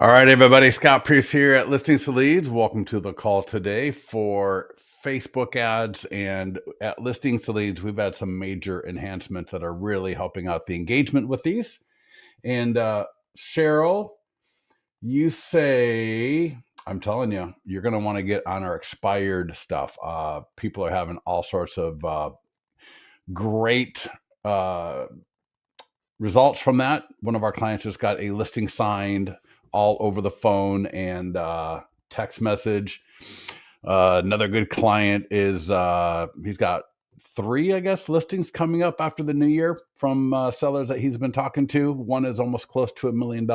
All right, everybody. Scott Pierce here at Listings to Leads. Welcome to the call today for Facebook ads. And at Listings to Leads, we've had some major enhancements that are really helping out the engagement with these. And Cheryl, you say, I'm telling you, you're going to want to get on our expired stuff. People are having all sorts of great results from that. One of our clients just got a listing signed all over the phone and text message. Another good client is he's got 3, I guess, listings coming up after the new year from sellers that he's been talking to. One is almost close to $1 million.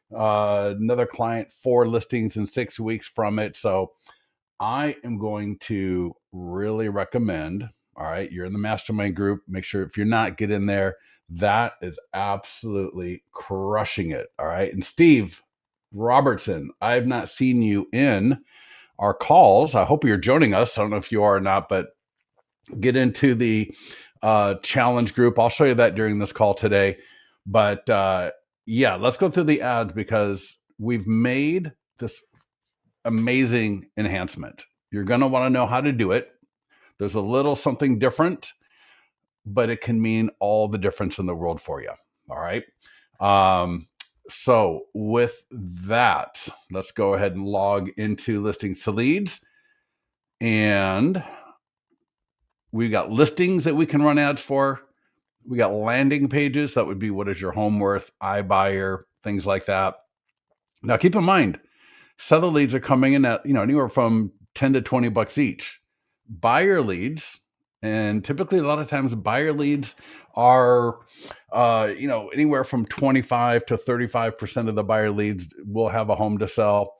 Another client, 4 listings in 6 weeks from it. So I am going to really recommend, all right, you're in the mastermind group. Make sure if you're not, get in there. That is absolutely crushing it. All right. And Steve Robertson, I have not seen you in our calls. I hope you're joining us. I don't know if you are or not, but get into the challenge group. I'll show you that during this call today. But yeah, let's go through the ads because we've made this amazing enhancement. You're going to want to know how to do it. There's a little something different, but it can mean all the difference in the world for you. All right. So with that, let's go ahead and log into Listings to Leads. And we got listings that we can run ads for. We got landing pages. That would be what is your home worth, iBuyer, things like that. Now keep in mind, seller leads are coming in at, anywhere from 10 to 20 bucks each. Buyer leads, and typically a lot of times buyer leads are, anywhere from 25 to 35% of the buyer leads will have a home to sell,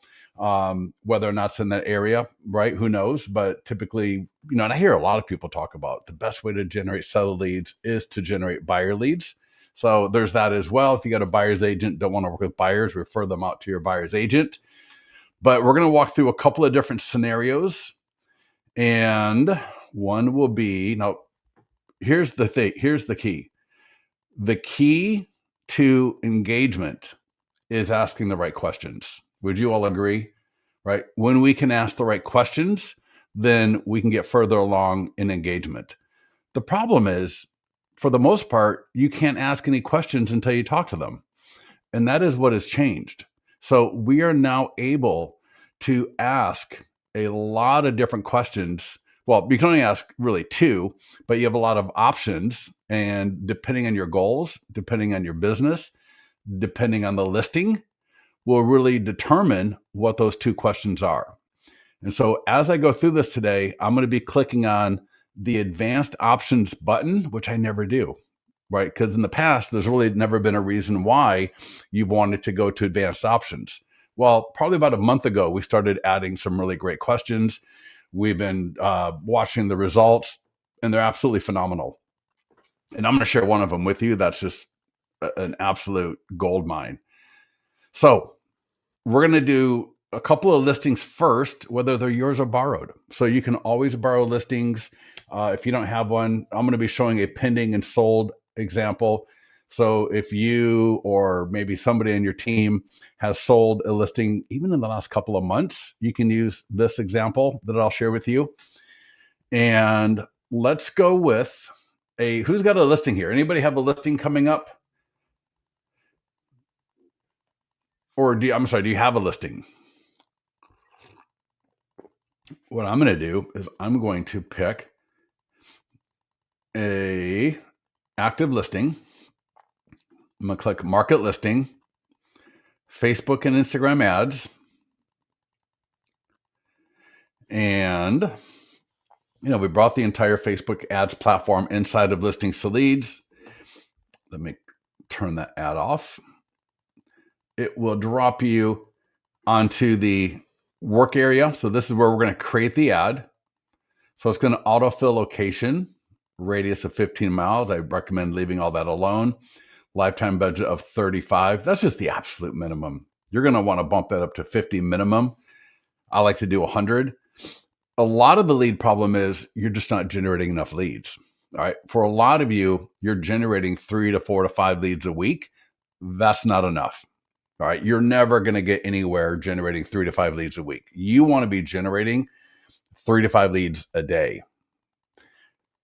whether or not it's in that area, right? Who knows? But typically, and I hear a lot of people talk about the best way to generate seller leads is to generate buyer leads. So there's that as well. If you got a buyer's agent, don't want to work with buyers, refer them out to your buyer's agent. But we're going to walk through a couple of different scenarios. And one will be, now, here's the thing. Here's the key. The key to engagement is asking the right questions. Would you all agree? Right? When we can ask the right questions, then we can get further along in engagement. The problem is, for the most part, you can't ask any questions until you talk to them. And that is what has changed. So we are now able to ask a lot of different questions. Well, you can only ask really 2, but you have a lot of options. And depending on your goals, depending on your business, depending on the listing, will really determine what those 2 questions are. And so as I go through this today, I'm going to be clicking on the advanced options button, which I never do, right? Because in the past, there's really never been a reason why you wanted to go to advanced options. Well, probably about a month ago, we started adding some really great questions. We've been watching the results, and they're absolutely phenomenal. And I'm going to share one of them with you. That's just an absolute gold mine. So we're going to do a couple of listings first, whether they're yours or borrowed. So you can always borrow listings. If you don't have one, I'm going to be showing a pending and sold example. So if you or maybe somebody on your team has sold a listing, even in the last couple of months, you can use this example that I'll share with you. And let's go with who's got a listing here? Anybody have a listing coming up? Or do you have a listing? What I'm going to do is I'm going to pick a active listing. I'm going to click market listing, Facebook and Instagram ads. And, we brought the entire Facebook ads platform inside of Listings to Leads. Let me turn that ad off. It will drop you onto the work area. So this is where we're going to create the ad. So it's going to autofill location, radius of 15 miles. I recommend leaving all that alone. Lifetime budget of 35. That's just the absolute minimum. You're going to want to bump that up to 50 minimum. I like to do 100. A lot of the lead problem is you're just not generating enough leads. All right. For a lot of you, you're generating 3 to 4 to 5 leads a week. That's not enough. All right. You're never going to get anywhere generating 3 to 5 leads a week. You want to be generating 3 to 5 leads a day.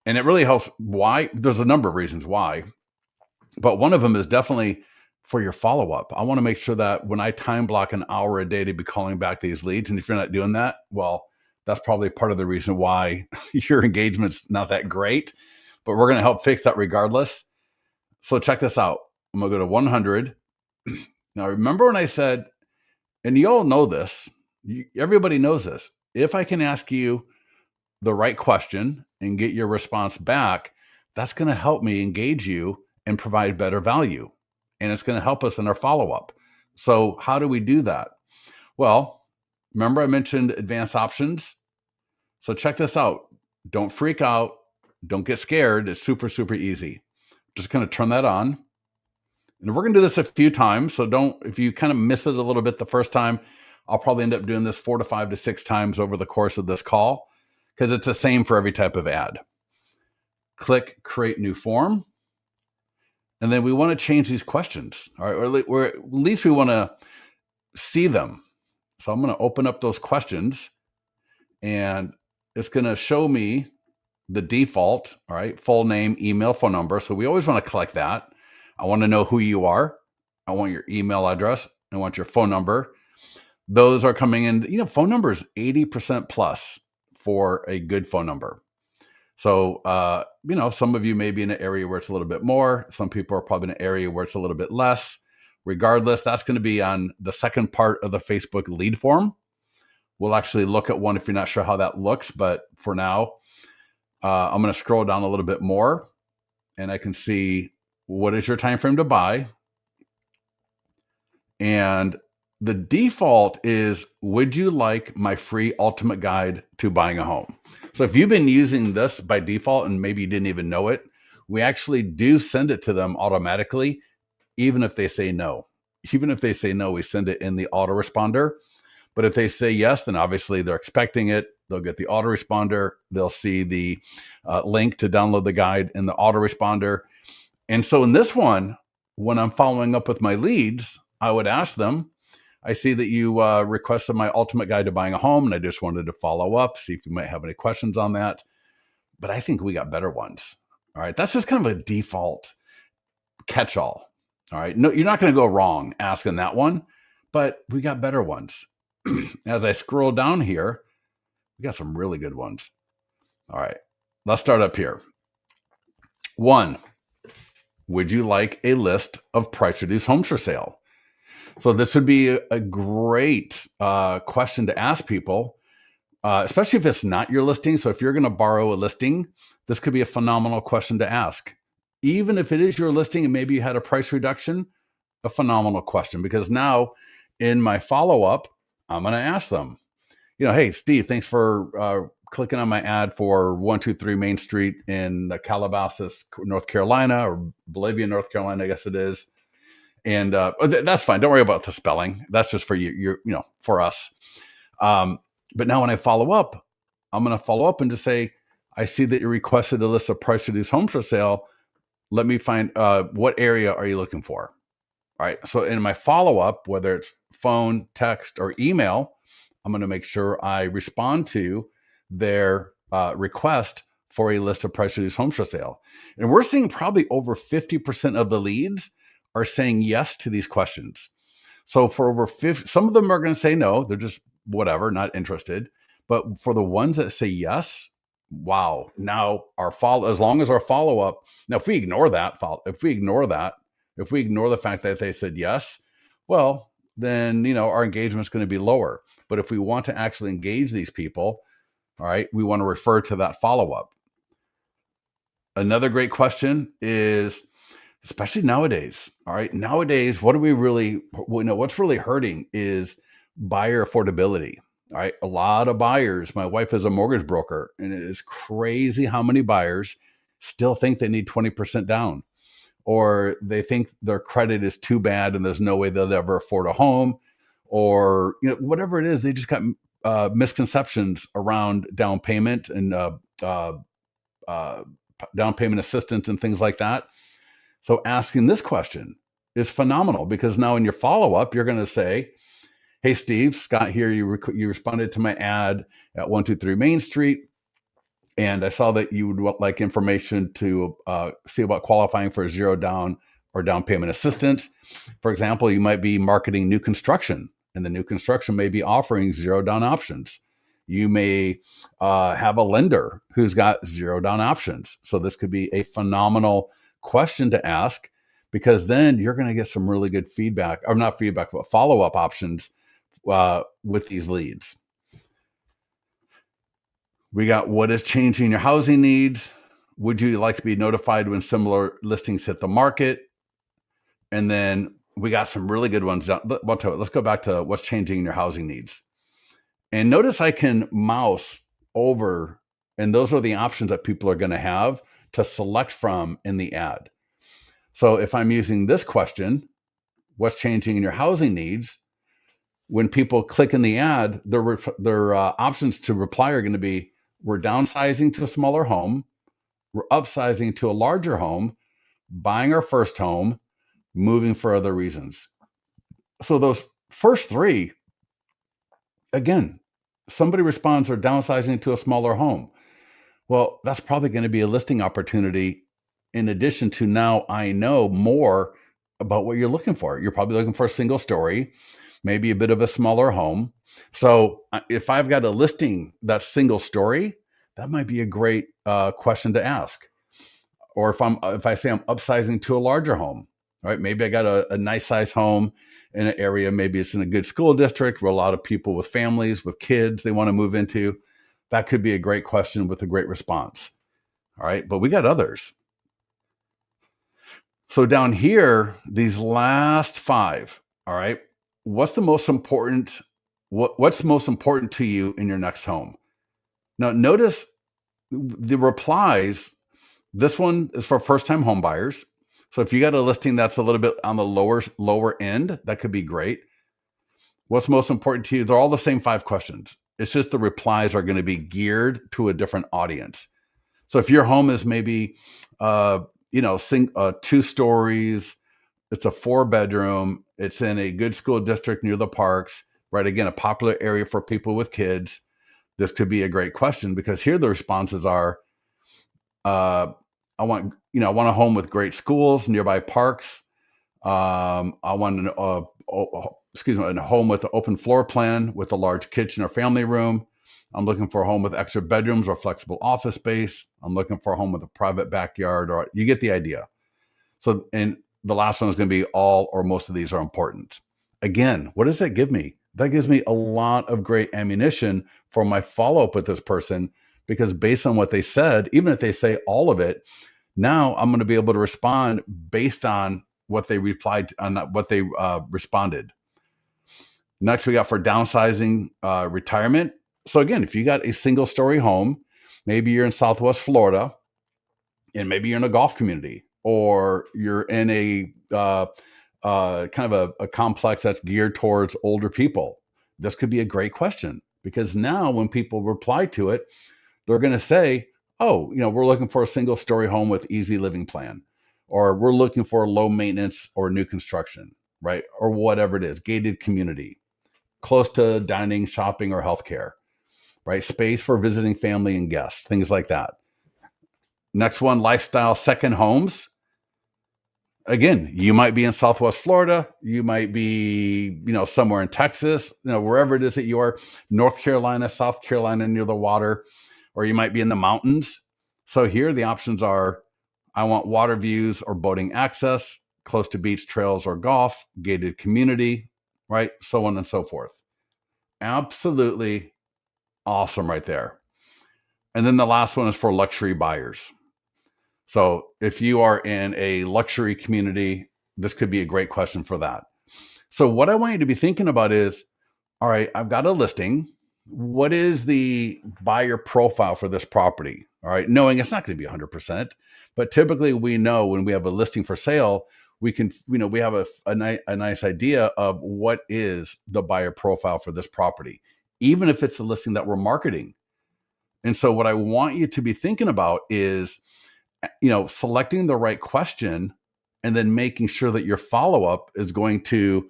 And it really helps. Why? There's a number of reasons why, but one of them is definitely for your follow up. I want to make sure that when I time block an hour a day to be calling back these leads, and if you're not doing that, well, that's probably part of the reason why your engagement's not that great, but we're going to help fix that regardless. So check this out. I'm going to go to 100. Now, remember when I said, and you all know this, everybody knows this. If I can ask you the right question and get your response back, that's going to help me engage you and provide better value. And it's going to help us in our follow-up. So how do we do that? Well, remember I mentioned advanced options? So check this out. Don't freak out. Don't get scared. It's super, super easy. Just going to turn that on. And we're going to do this a few times. So if you kind of miss it a little bit the first time, I'll probably end up doing this 4 to 5 to 6 times over the course of this call, because it's the same for every type of ad. Click create new form. And then we want to change these questions. All right, or at least we want to see them. So I'm going to open up those questions, and it's going to show me the default, all right, full name, email, phone number. So we always want to collect that. I want to know who you are. I want your email address. I want your phone number. Those are coming in, phone number is 80% plus for a good phone number. So, some of you may be in an area where it's a little bit more. Some people are probably in an area where it's a little bit less. Regardless, that's going to be on the second part of the Facebook lead form. We'll actually look at one if you're not sure how that looks. But for now, I'm going to scroll down a little bit more, and I can see what is your time frame to buy. And the default is, would you like my free ultimate guide to buying a home? So if you've been using this by default and maybe you didn't even know it, we actually do send it to them automatically, even if they say no. Even if they say no, we send it in the autoresponder. But if they say yes, then obviously they're expecting it. They'll get the autoresponder. They'll see the link to download the guide in the autoresponder. And so in this one, when I'm following up with my leads, I would ask them, I see that you requested my ultimate guide to buying a home, and I just wanted to follow up, see if you might have any questions on that. But I think we got better ones. All right. That's just kind of a default catch-all. All right. No, you're not going to go wrong asking that one, but we got better ones. As I scroll down here, we got some really good ones. All right. Let's start up here. 1, would you like a list of price reduced homes for sale? So this would be a great question to ask people, especially if it's not your listing. So if you're going to borrow a listing, this could be a phenomenal question to ask. Even if it is your listing and maybe you had a price reduction, a phenomenal question, because now in my follow-up, I'm going to ask them, hey, Steve, thanks for clicking on my ad for 123 Main Street in Calabasas, North Carolina, or Bolivia, North Carolina, I guess it is. And that's fine. Don't worry about the spelling. That's just for you, for us. But now when I follow up, I'm going to follow up and just say, I see that you requested a list of price reduced homes for sale. Let me find what area are you looking for? All right. So in my follow up, whether it's phone, text, or email, I'm going to make sure I respond to their request for a list of price reduced homes for sale. And we're seeing probably over 50% of the leads are saying yes to these questions. So for over 50, some of them are going to say no, they're just whatever, not interested. But for the ones that say yes, wow. Now as long as our follow-up, now if we ignore the fact that they said yes, well, then, our engagement is going to be lower. But if we want to actually engage these people, all right, we want to refer to that follow-up. Another great question is, especially nowadays, all right, nowadays, what's really hurting is buyer affordability. All right, a lot of buyers, my wife is a mortgage broker, and it is crazy how many buyers still think they need 20% down, or they think their credit is too bad and there's no way they'll ever afford a home, or whatever it is. They just got misconceptions around down payment and down payment assistance and things like that. So asking this question, is phenomenal, because now in your follow-up, you're going to say, hey, Steve, Scott here. You responded to my ad at 123 Main Street, and I saw that you would like information to see about qualifying for zero down or down payment assistance. For example, you might be marketing new construction, and the new construction may be offering zero down options. You may have a lender who's got zero down options. So this could be a phenomenal question to ask, because then you're going to get some really good feedback, or not feedback, but follow-up options with these leads. We got, what is changing your housing needs? Would you like to be notified when similar listings hit the market? And then we got some really good ones. Let's go back to what's changing in your housing needs. And notice I can mouse over, and those are the options that people are going to have to select from in the ad. So if I'm using this question, what's changing in your housing needs? When people click in the ad, their options to reply are going to be, we're downsizing to a smaller home, we're upsizing to a larger home, buying our first home, moving for other reasons. So those first three, again, somebody responds, they're downsizing to a smaller home. Well, that's probably going to be a listing opportunity. In addition to, now I know more about what you're looking for. You're probably looking for a single story, maybe a bit of a smaller home. So if I've got a listing that's single story, that might be a great question to ask. Or if I say I'm upsizing to a larger home, right? Maybe I got a nice size home in an area. Maybe it's in a good school district where a lot of people with families, with kids, they want to move into. That could be a great question with a great response. All right. But we got others. So down here, these last five, all right, what's most important to you in your next home? Now, notice the replies. This one is for first-time home buyers. So if you got a listing that's a little bit on the lower end, that could be great. What's most important to you? They're all the same 5 questions. It's just the replies are going to be geared to a different audience. So if your home is maybe 2 stories, it's a 4-bedroom, it's in a good school district near the parks, right? Again, a popular area for people with kids. This could be a great question, because here the responses are, I want a home with great schools, nearby parks. I want a home with an open floor plan with a large kitchen or family room. I'm looking for a home with extra bedrooms or flexible office space. I'm looking for a home with a private backyard, or you get the idea. So, and the last one is going to be, all or most of these are important. Again, what does that give me? That gives me a lot of great ammunition for my follow-up with this person, because based on what they said, even if they say all of it, now I'm going to be able to respond based on what they replied on, what they responded. Next, we got for downsizing, retirement. So again, if you got a single story home, maybe you're in Southwest Florida, and maybe you're in a golf community, or you're in a kind of a complex that's geared towards older people. This could be a great question, because now when people reply to it, they're going to say, oh, we're looking for a single story home with easy living plan, or we're looking for low maintenance or new construction, right? Or whatever it is, gated community, close to dining, shopping, or healthcare, right? Space for visiting family and guests, things like that. Next one, lifestyle second homes. Again, you might be in Southwest Florida. You might be, somewhere in Texas, wherever it is that you are, North Carolina, South Carolina, near the water, or you might be in the mountains. So here the options are, I want water views or boating access, close to beach trails or golf, gated community, right? So on and so forth. Absolutely awesome right there. And then the last one is for luxury buyers. So if you are in a luxury community, this could be a great question for that. So what I want you to be thinking about is, all right, I've got a listing. What is the buyer profile for this property? All right, knowing it's not going to be 100%, but typically we know when we have a listing for sale, we can, we have a nice idea of what is the buyer profile for this property, even if it's a listing that we're marketing. And so what I want you to be thinking about is, selecting the right question and then making sure that your follow-up is going to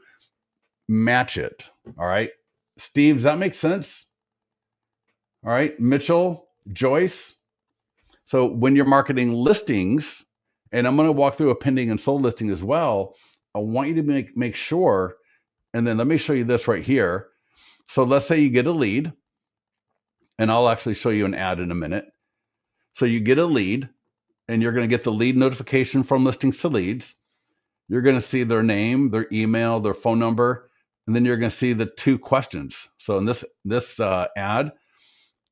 match it. All right. Steve, does that make sense? All right. Mitchell, Joyce. So when you're marketing listings, and I'm going to walk through a pending and sold listing as well, I want you to make sure, and then let me show you this right here. So let's say you get a lead, and I'll actually show you an ad in a minute. So you get a lead, and you're going to get the lead notification from Listings to Leads. You're going to see their name, their email, their phone number, and then you're going to see the 2 questions. So in this ad,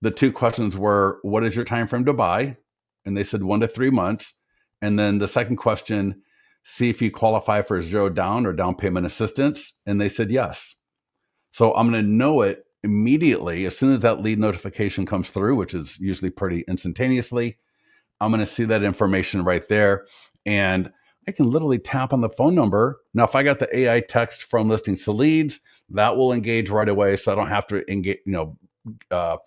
the 2 questions were, what is your time frame to buy? And they said 1 to 3 months. And then the second question, see if you qualify for 0 down or down payment assistance. And they said yes. So I'm going to know it immediately as soon as that lead notification comes through, which is usually pretty instantaneously. I'm going to see that information right there. And I can literally tap on the phone number. Now, if I got the AI text from Listings to Leads, that will engage right away. So I don't have to engage, try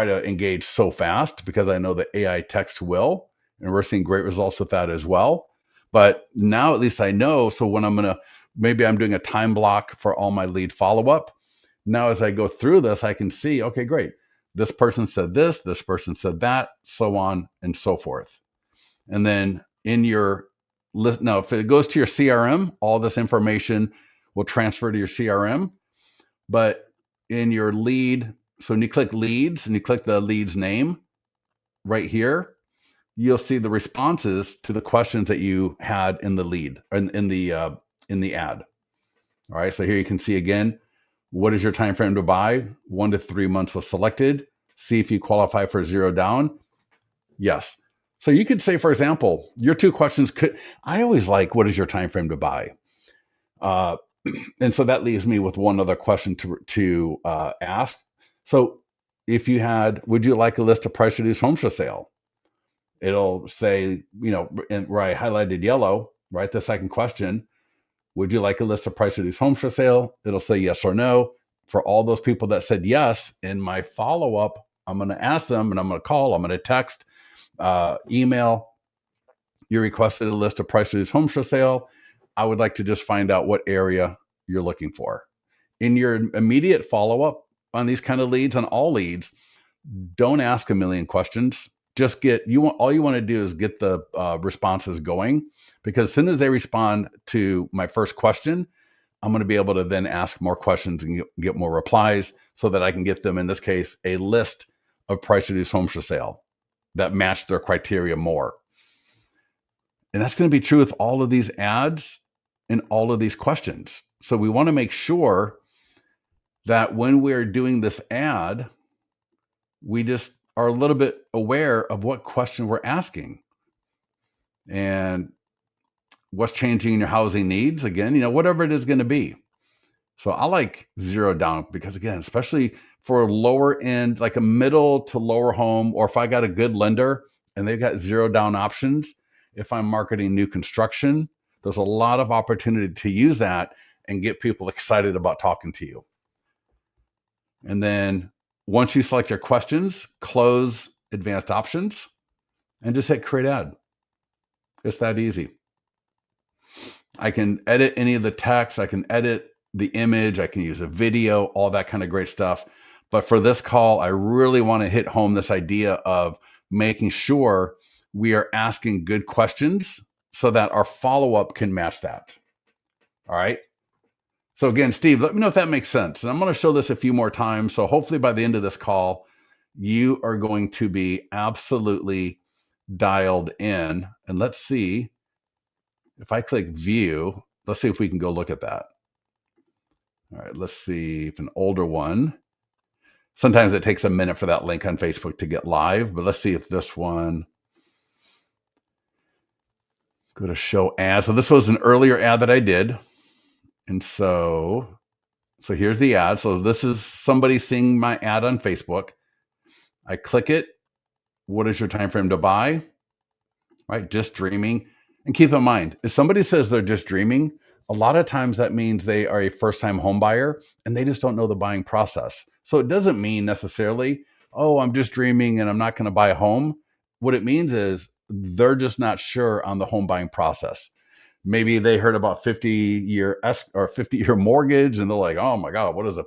to engage so fast, because I know the AI text will, and we're seeing great results with that as well. But now at least I know. So when maybe I'm doing a time block for all my lead follow-up. Now, as I go through this, I can see, okay, great. This person said this person said that, so on and so forth. And then in your list, now if it goes to your CRM, all this information will transfer to your CRM. But in your lead, so when you click leads and you click the lead's name right here, you'll see the responses to the questions that you had in the lead, in the ad. All right. So here you can see again, what is your time frame to buy? 1 to 3 months was selected. See if you qualify for 0 down. Yes. So you could say, for example, your 2 questions I always like, what is your time frame to buy? And so that leaves me with one other question to ask. So if you had, would you like a list of price reduced homes for sale? It'll say, where I highlighted yellow, right? The second question, would you like a list of price reduced homes for sale? It'll say yes or no. For all those people that said yes, in my follow-up, I'm going to ask them, and I'm going to call, I'm going to text, email, you requested a list of price reduced homes for sale. I would like to just find out what area you're looking for. In your immediate follow-up on these kind of leads, on all leads, don't ask a million questions. Just all you want to do is get the responses going, because as soon as they respond to my first question, I'm going to be able to then ask more questions and get more replies, so that I can get them, in this case, a list of price reduced homes for sale that match their criteria more. And that's going to be true with all of these ads and all of these questions. So we want to make sure that when we're doing this ad, we just are a little bit aware of what question we're asking and what's changing in your housing needs. Again, whatever it is going to be. So I like 0 down, because again, especially for lower end, like a middle to lower home, or if I got a good lender and they've got 0 down options, if I'm marketing new construction, there's a lot of opportunity to use that and get people excited about talking to you. And then once you select your questions, close advanced options and just hit create ad. It's that easy. I can edit any of the text. I can edit the image. I can use a video, all that kind of great stuff. But for this call, I really want to hit home this idea of making sure we are asking good questions so that our follow-up can match that. All right. So again, Steve, let me know if that makes sense. And I'm going to show this a few more times. So hopefully by the end of this call, you are going to be absolutely dialed in. And let's see if I click view, let's see if we can go look at that. All right, let's see if an older one. Sometimes it takes a minute for that link on Facebook to get live, but let's see if this one, go to show ad. So this was an earlier ad that I did. And so here's the ad. So this is somebody seeing my ad on Facebook. I click it. What is your time frame to buy? Right, just dreaming. And keep in mind, if somebody says they're just dreaming, a lot of times that means they are a first-time home buyer and they just don't know the buying process. So it doesn't mean necessarily, oh, I'm just dreaming and I'm not going to buy a home. What it means is they're just not sure on the home buying process. Maybe they heard about 50-year mortgage and they're like, oh my God, what is it?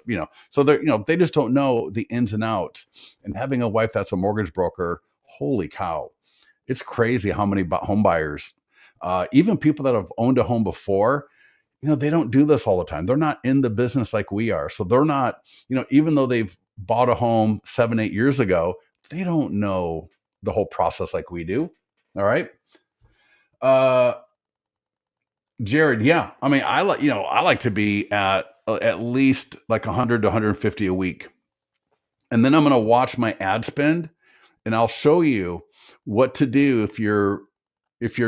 So they just don't know the ins and outs. And having a wife that's a mortgage broker, holy cow, it's crazy how many home buyers, even people that have owned a home before, they don't do this all the time. They're not in the business like we are. So they're not, even though they've bought a home 7-8 years ago, they don't know the whole process like we do. All right. Jared, yeah. I mean, I like to be at least like 100 to 150 a week. And then I'm going to watch my ad spend and I'll show you what to do if your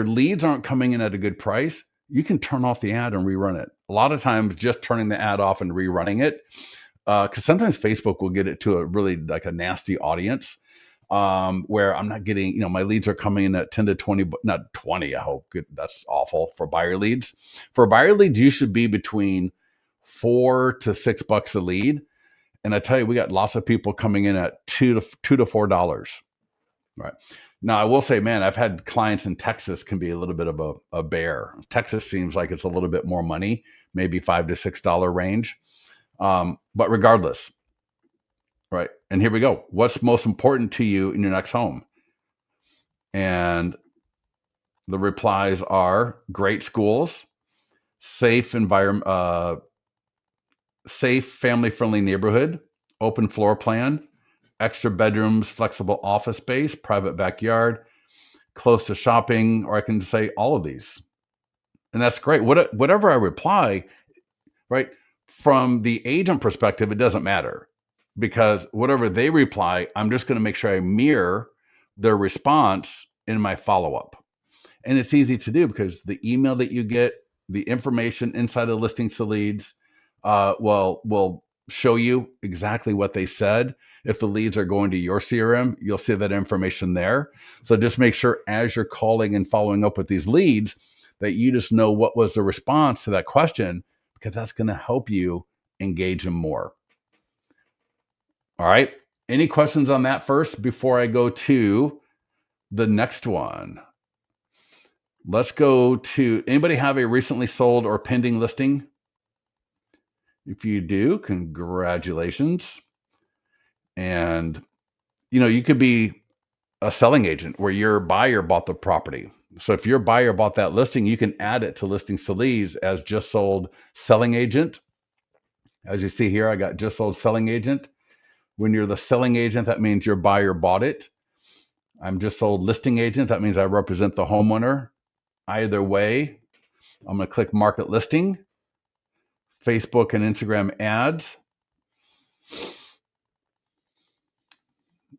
leads aren't coming in at a good price. You can turn off the ad and rerun it. A lot of times just turning the ad off and rerunning it, because sometimes Facebook will get it to a really like a nasty audience, where I'm not getting, my leads are coming in at 10 to 20, but not 20. I hope. Good. That's awful for buyer leads. For buyer leads, you should be between $4 to $6 a lead. And I tell you, we got lots of people coming in at $2 to $4. Right. Now, I will say, man, I've had clients in Texas can be a little bit of a bear. Texas seems like it's a little bit more money, maybe $5 to $6 range. But regardless, right. And here we go. What's most important to you in your next home? And the replies are great schools, safe environment, safe family-friendly neighborhood, open floor plan, extra bedrooms, flexible office space, private backyard, close to shopping, or I can say all of these. And that's great. Whatever I reply, right, from the agent perspective, it doesn't matter, because whatever they reply, I'm just going to make sure I mirror their response in my follow-up. And it's easy to do because the email that you get, the information inside of listings to leads, will show you exactly what they said. If the leads are going to your CRM, you'll see that information there. So just make sure as you're calling and following up with these leads that you just know what was the response to that question, because that's going to help you engage them more. All right. Any questions on that first before I go to the next one? Let's go to, anybody have a recently sold or pending listing? If you do, congratulations. And, you could be a selling agent where your buyer bought the property. So if your buyer bought that listing, you can add it to listings to leads as just sold selling agent. As you see here, I got just sold selling agent. When you're the selling agent, that means your buyer bought it. I'm just sold listing agent. That means I represent the homeowner. Either way, I'm going to click market listing, Facebook and Instagram ads.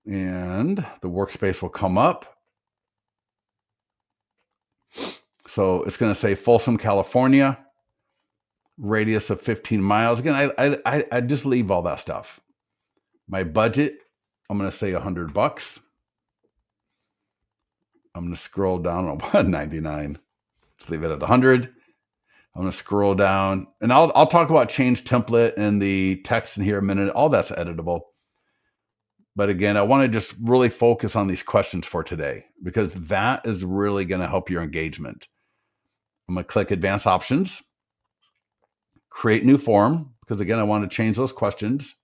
And the workspace will come up. So it's going to say Folsom, California, radius of 15 miles. Again, I just leave all that stuff. My budget, I'm going to say $100. I'm going to scroll down on 99. Let's leave it at 100. I'm going to scroll down, and I'll talk about change template and the text in here in a minute. All that's editable. But again, I want to just really focus on these questions for today, because that is really going to help your engagement. I'm going to click advanced options, create new form, because again, I want to change those questions.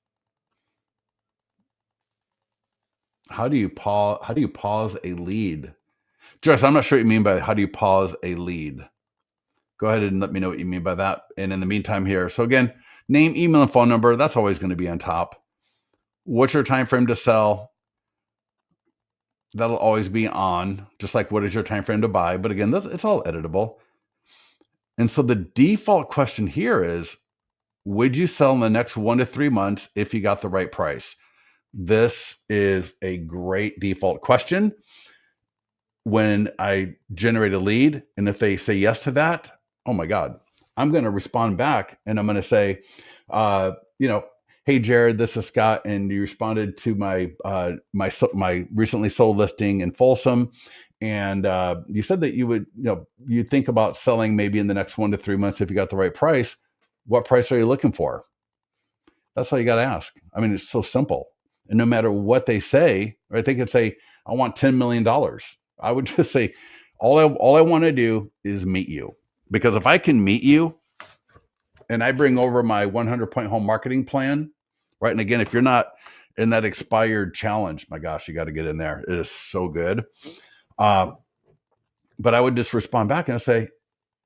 How do you pause a lead? Joyce, I'm not sure what you mean by how do you pause a lead. Go ahead and let me know what you mean by that. And in the meantime here, so again, name, email, and phone number, that's always going to be on top. What's your time frame to sell? That'll always be on, just like what is your time frame to buy. But again, it's all editable. And so the default question here is, would you sell in the next 1 to 3 months if you got the right price? This is a great default question. When I generate a lead, and if they say yes to that, oh my God, I'm going to respond back and I'm going to say, hey, Jared, this is Scott, and you responded to my recently sold listing in Folsom, and you said that you would, you think about selling maybe in the next 1 to 3 months if you got the right price. What price are you looking for? That's all you got to ask. I mean, it's so simple. And no matter what they say, right? They could say, I want $10 million. I would just say, all I want to do is meet you. Because if I can meet you and I bring over my 100-point home marketing plan, right? And again, if you're not in that expired challenge, my gosh, you got to get in there. It is so good. But I would just respond back and I say,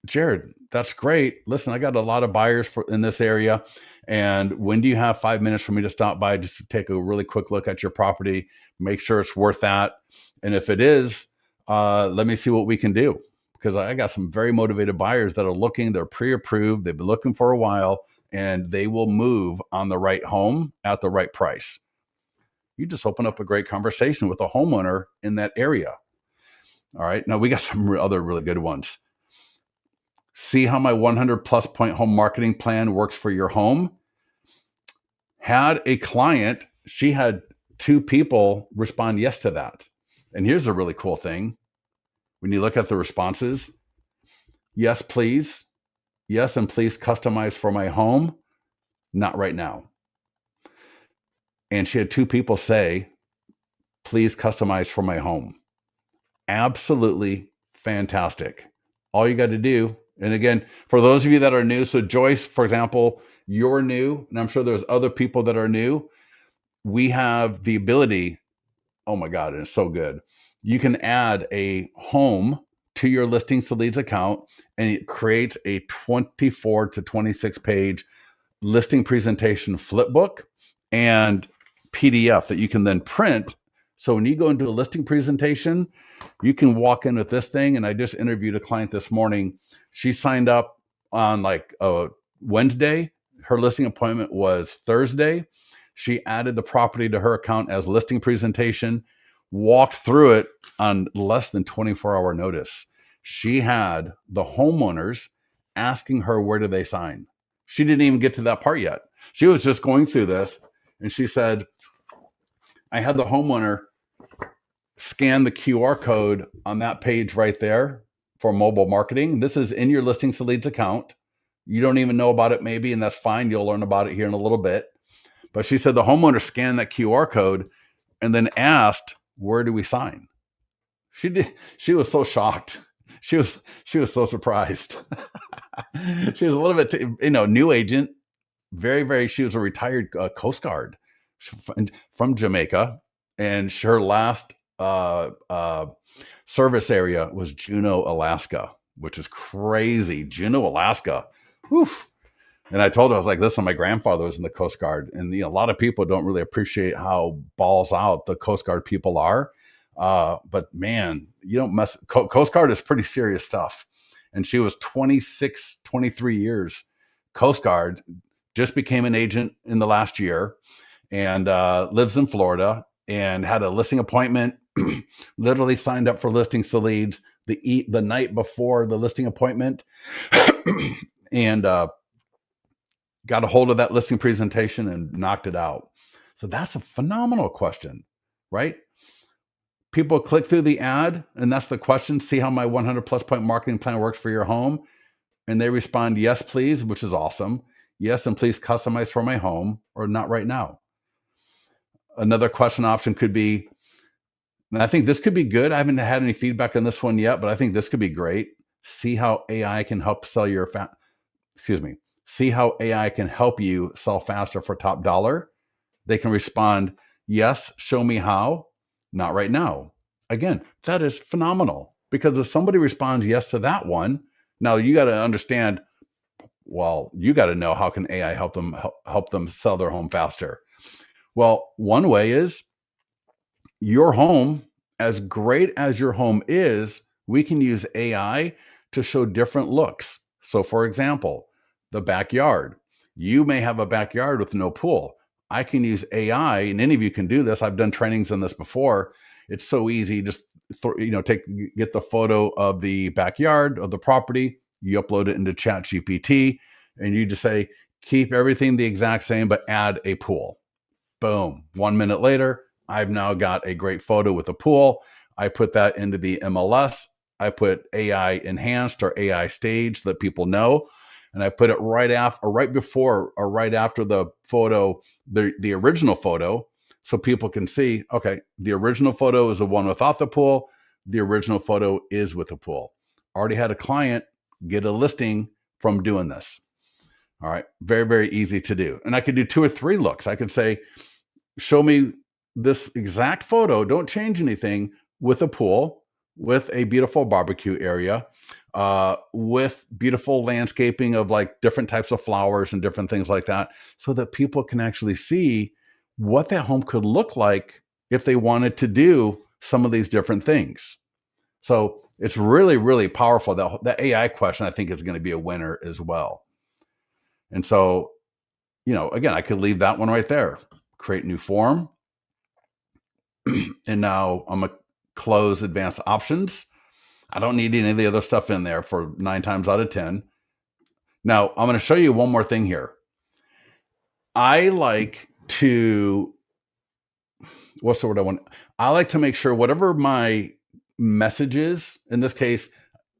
Jared, that's great. Listen, I got a lot of buyers in this area. And when do you have 5 minutes for me to stop by just to take a really quick look at your property, make sure it's worth that? And if it is, let me see what we can do. Because I got some very motivated buyers that are looking, they're pre-approved, they've been looking for a while, and they will move on the right home at the right price. You just open up a great conversation with a homeowner in that area. All right. Now we got some other really good ones. See how my 100+ point home marketing plan works for your home. Had a client, she had 2 people respond yes to that. And here's a really cool thing. When you look at the responses, yes, please. Yes, and please customize for my home. Not right now. And she had 2 people say, please customize for my home. Absolutely fantastic. All you got to do, and again, for those of you that are new, so Joyce, for example, you're new, and I'm sure there's other people that are new. We have the ability, oh my God, and it's so good. You can add a home to your listings to leads account, and it creates a 24 to 26 page listing presentation flip book and PDF that you can then print. So when you go into a listing presentation, you can walk in with this thing. And I just interviewed a client this morning. She signed up on like a Wednesday. Her listing appointment was Thursday. She added the property to her account as listing presentation, walked through it on less than 24-hour notice. She had the homeowners asking her, where do they sign? She didn't even get to that part yet. She was just going through this. And she said, I had the homeowner scan the QR code on that page right there for mobile marketing. This is in your listings to leads account. You don't even know about it maybe, and that's fine. You'll learn about it here in a little bit. But she said the homeowner scanned that QR code and then asked, where do we sign? She was so shocked. She was so surprised. She was a little bit, new agent. She was a retired Coast Guard from Jamaica. And her last service area was Juneau, Alaska, which is crazy. Juneau, Alaska. Whew. And I told her, I was like, listen, my grandfather was in the Coast Guard. And a lot of people don't really appreciate how balls out the Coast Guard people are. But man, you don't mess. Coast Guard is pretty serious stuff. And she was 26, 23 years Coast Guard, just became an agent in the last year, and lives in Florida, and had a listing appointment, literally signed up for listings to leads the night before the listing appointment, and got a hold of that listing presentation and knocked it out. So that's a phenomenal question, right? People click through the ad, and that's the question. See how my 100+ point marketing plan works for your home. And they respond, yes, please, which is awesome. Yes, and please customize for my home, or not right now. Another question option could be, and I think this could be good. I haven't had any feedback on this one yet, but I think this could be great. See how AI can help sell your see how AI can help you sell faster for top dollar. They can respond, yes, show me how, not right now. Again, that is phenomenal, because if somebody responds yes to that one, now you got to understand, well, you got to know, how can AI help them sell their home faster? Well, one way is your home, as great as your home is, we can use AI to show different looks. So for example, the backyard. You may have a backyard with no pool. I can use AI, and any of you can do this. I've done trainings on this before. It's so easy. Just get the photo of the backyard of the property. You upload it into ChatGPT, and you just say, keep everything the exact same, but add a pool. Boom. 1 minute later, I've now got a great photo with a pool. I put that into the MLS. I put AI enhanced or AI staged, that people know. And I put it right before or right after the photo, the original photo, so people can see, okay, the original photo is the one without the pool. the original photo is with a pool. Already had a client get a listing from doing this. All right. Very, very easy to do. And I could do 2 or 3 looks. I could say, show me this exact photo. Don't change anything, with a pool, with a beautiful barbecue area, with beautiful landscaping of like different types of flowers and different things like that, so that people can actually see what that home could look like if they wanted to do some of these different things. So it's really, really powerful. That AI question, I think, is going to be a winner as well. And so, again, I could leave that one right there. Create new form. And now I'm going to close advanced options. I don't need any of the other stuff in there for 9 times out of 10. Now, I'm going to show you one more thing here. I like to, what's the word I want? I like to make sure whatever my message is, in this case,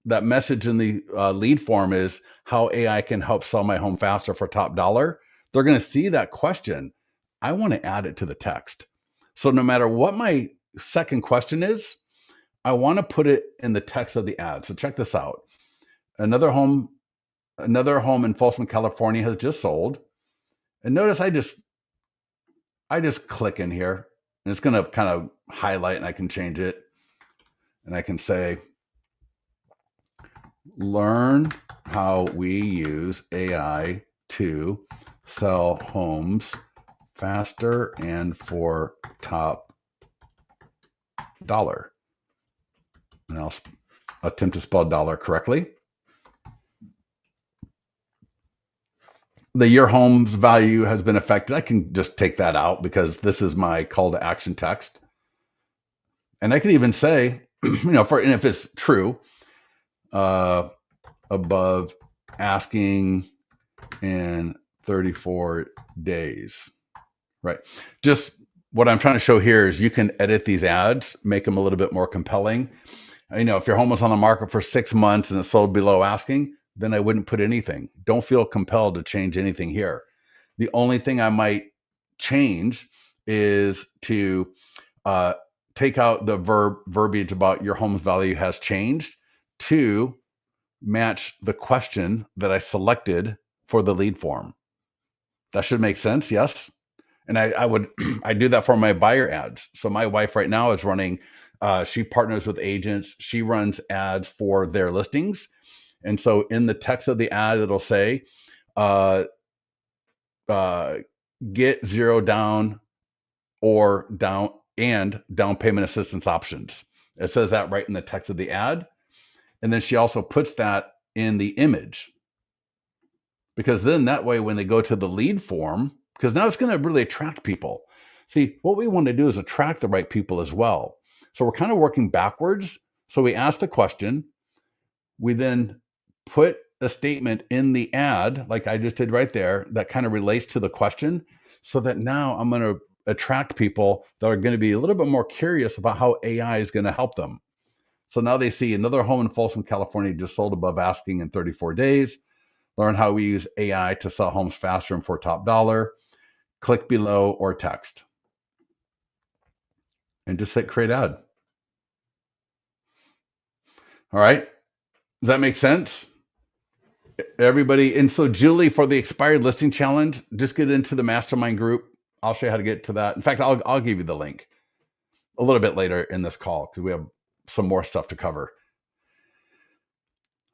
that message in the lead form is how AI can help sell my home faster for top dollar. They're going to see that question. I want to add it to the text. So no matter what my second question is, I want to put it in the text of the ad. So check this out. Another home in Folsom, California has just sold. And notice I just click in here, and it's going to kind of highlight, and I can change it. And I can say, learn how we use AI to sell homes faster and for top dollar. And I'll attempt to spell dollar correctly. The your home's value has been affected. I can just take that out because this is my call to action text. And I could even say, and if it's true, above asking in 34 days, right? Just what I'm trying to show here is you can edit these ads, make them a little bit more compelling. If your home was on the market for 6 months and it sold below asking, then I wouldn't put anything. Don't feel compelled to change anything here. The only thing I might change is to take out the verbiage about your home's value has changed to match the question that I selected for the lead form. That should make sense. Yes. And I do that for my buyer ads. So my wife right now is running, she partners with agents. She runs ads for their listings. And so in the text of the ad, it'll say, get 0 down or down payment assistance options. It says that right in the text of the ad. And then she also puts that in the image, because then that way, when they go to the lead form, because now it's going to really attract people. See, what we want to do is attract the right people as well. So we're kind of working backwards. So we ask the question, we then put a statement in the ad, like I just did right there, that kind of relates to the question, so that now I'm going to attract people that are going to be a little bit more curious about how AI is going to help them. So now they see another home in Folsom, California just sold above asking in 34 days. Learn how we use AI to sell homes faster and for top dollar. Click below or text. And just hit create ad. All right. Does that make sense? Everybody. And so Julie, for the expired listing challenge, just get into the mastermind group. I'll show you how to get to that. In fact, I'll give you the link a little bit later in this call, because we have some more stuff to cover.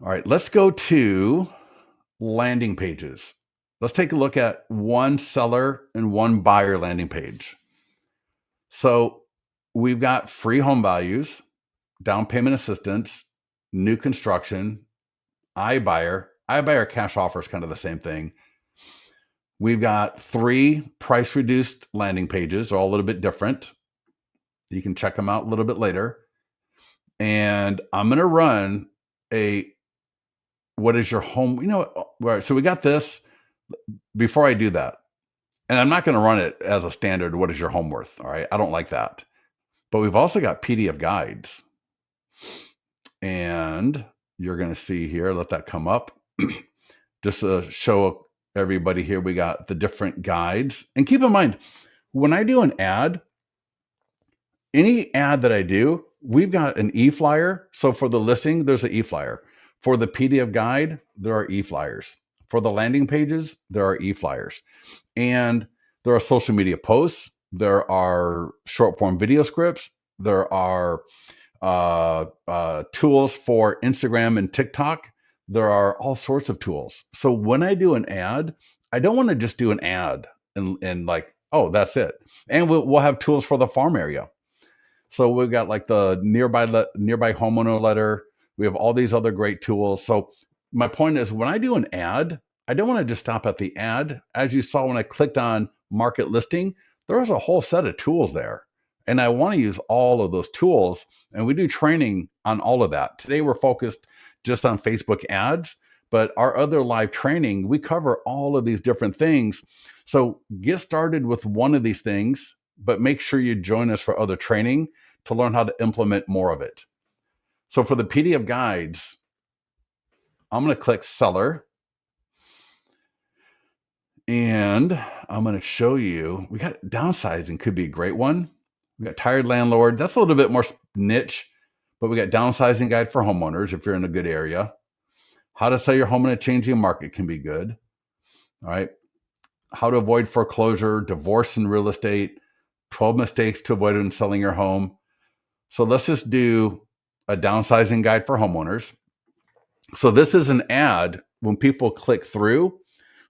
All right, let's go to landing pages. Let's take a look at one seller and one buyer landing page. So we've got free home values, down payment assistance, new construction, iBuyer cash offer is kind of the same thing. We've got 3 price reduced landing pages, all a little bit different. You can check them out a little bit later. And I'm going to run what is your home? Right. So we got this. Before I do that, and I'm not going to run it as a standard, what is your home worth? All right. I don't like that. But we've also got PDF guides. And you're going to see here, let that come up. Just to show everybody here, we got the different guides. And keep in mind, when I do an ad, any ad that I do, we've got an e-flyer. So for the listing, there's an e-flyer. For the PDF guide, there are e-flyers. For the landing pages, there are e-flyers. And there are social media posts. There are short form video scripts. There are tools for Instagram and TikTok. There are all sorts of tools. So when I do an ad, I don't want to just do an ad and like, oh, that's it. And we'll have tools for the farm area. So we've got like the nearby homeowner letter. We have all these other great tools. So my point is, when I do an ad, I don't want to just stop at the ad. As you saw when I clicked on market listing, there was a whole set of tools there. And I want to use all of those tools. And we do training on all of that. Today, we're focused just on Facebook ads, but our other live training, we cover all of these different things. So get started with one of these things, but make sure you join us for other training to learn how to implement more of it. So for the PDF guides, I'm going to click seller. And I'm going to show you, we got downsizing could be a great one. We got tired landlord. That's a little bit more niche, but we got downsizing guide for homeowners if you're in a good area. How to sell your home in a changing market can be good. All right. How to avoid foreclosure, divorce in real estate, 12 mistakes to avoid in selling your home. So let's just do a downsizing guide for homeowners. So this is an ad. When people click through,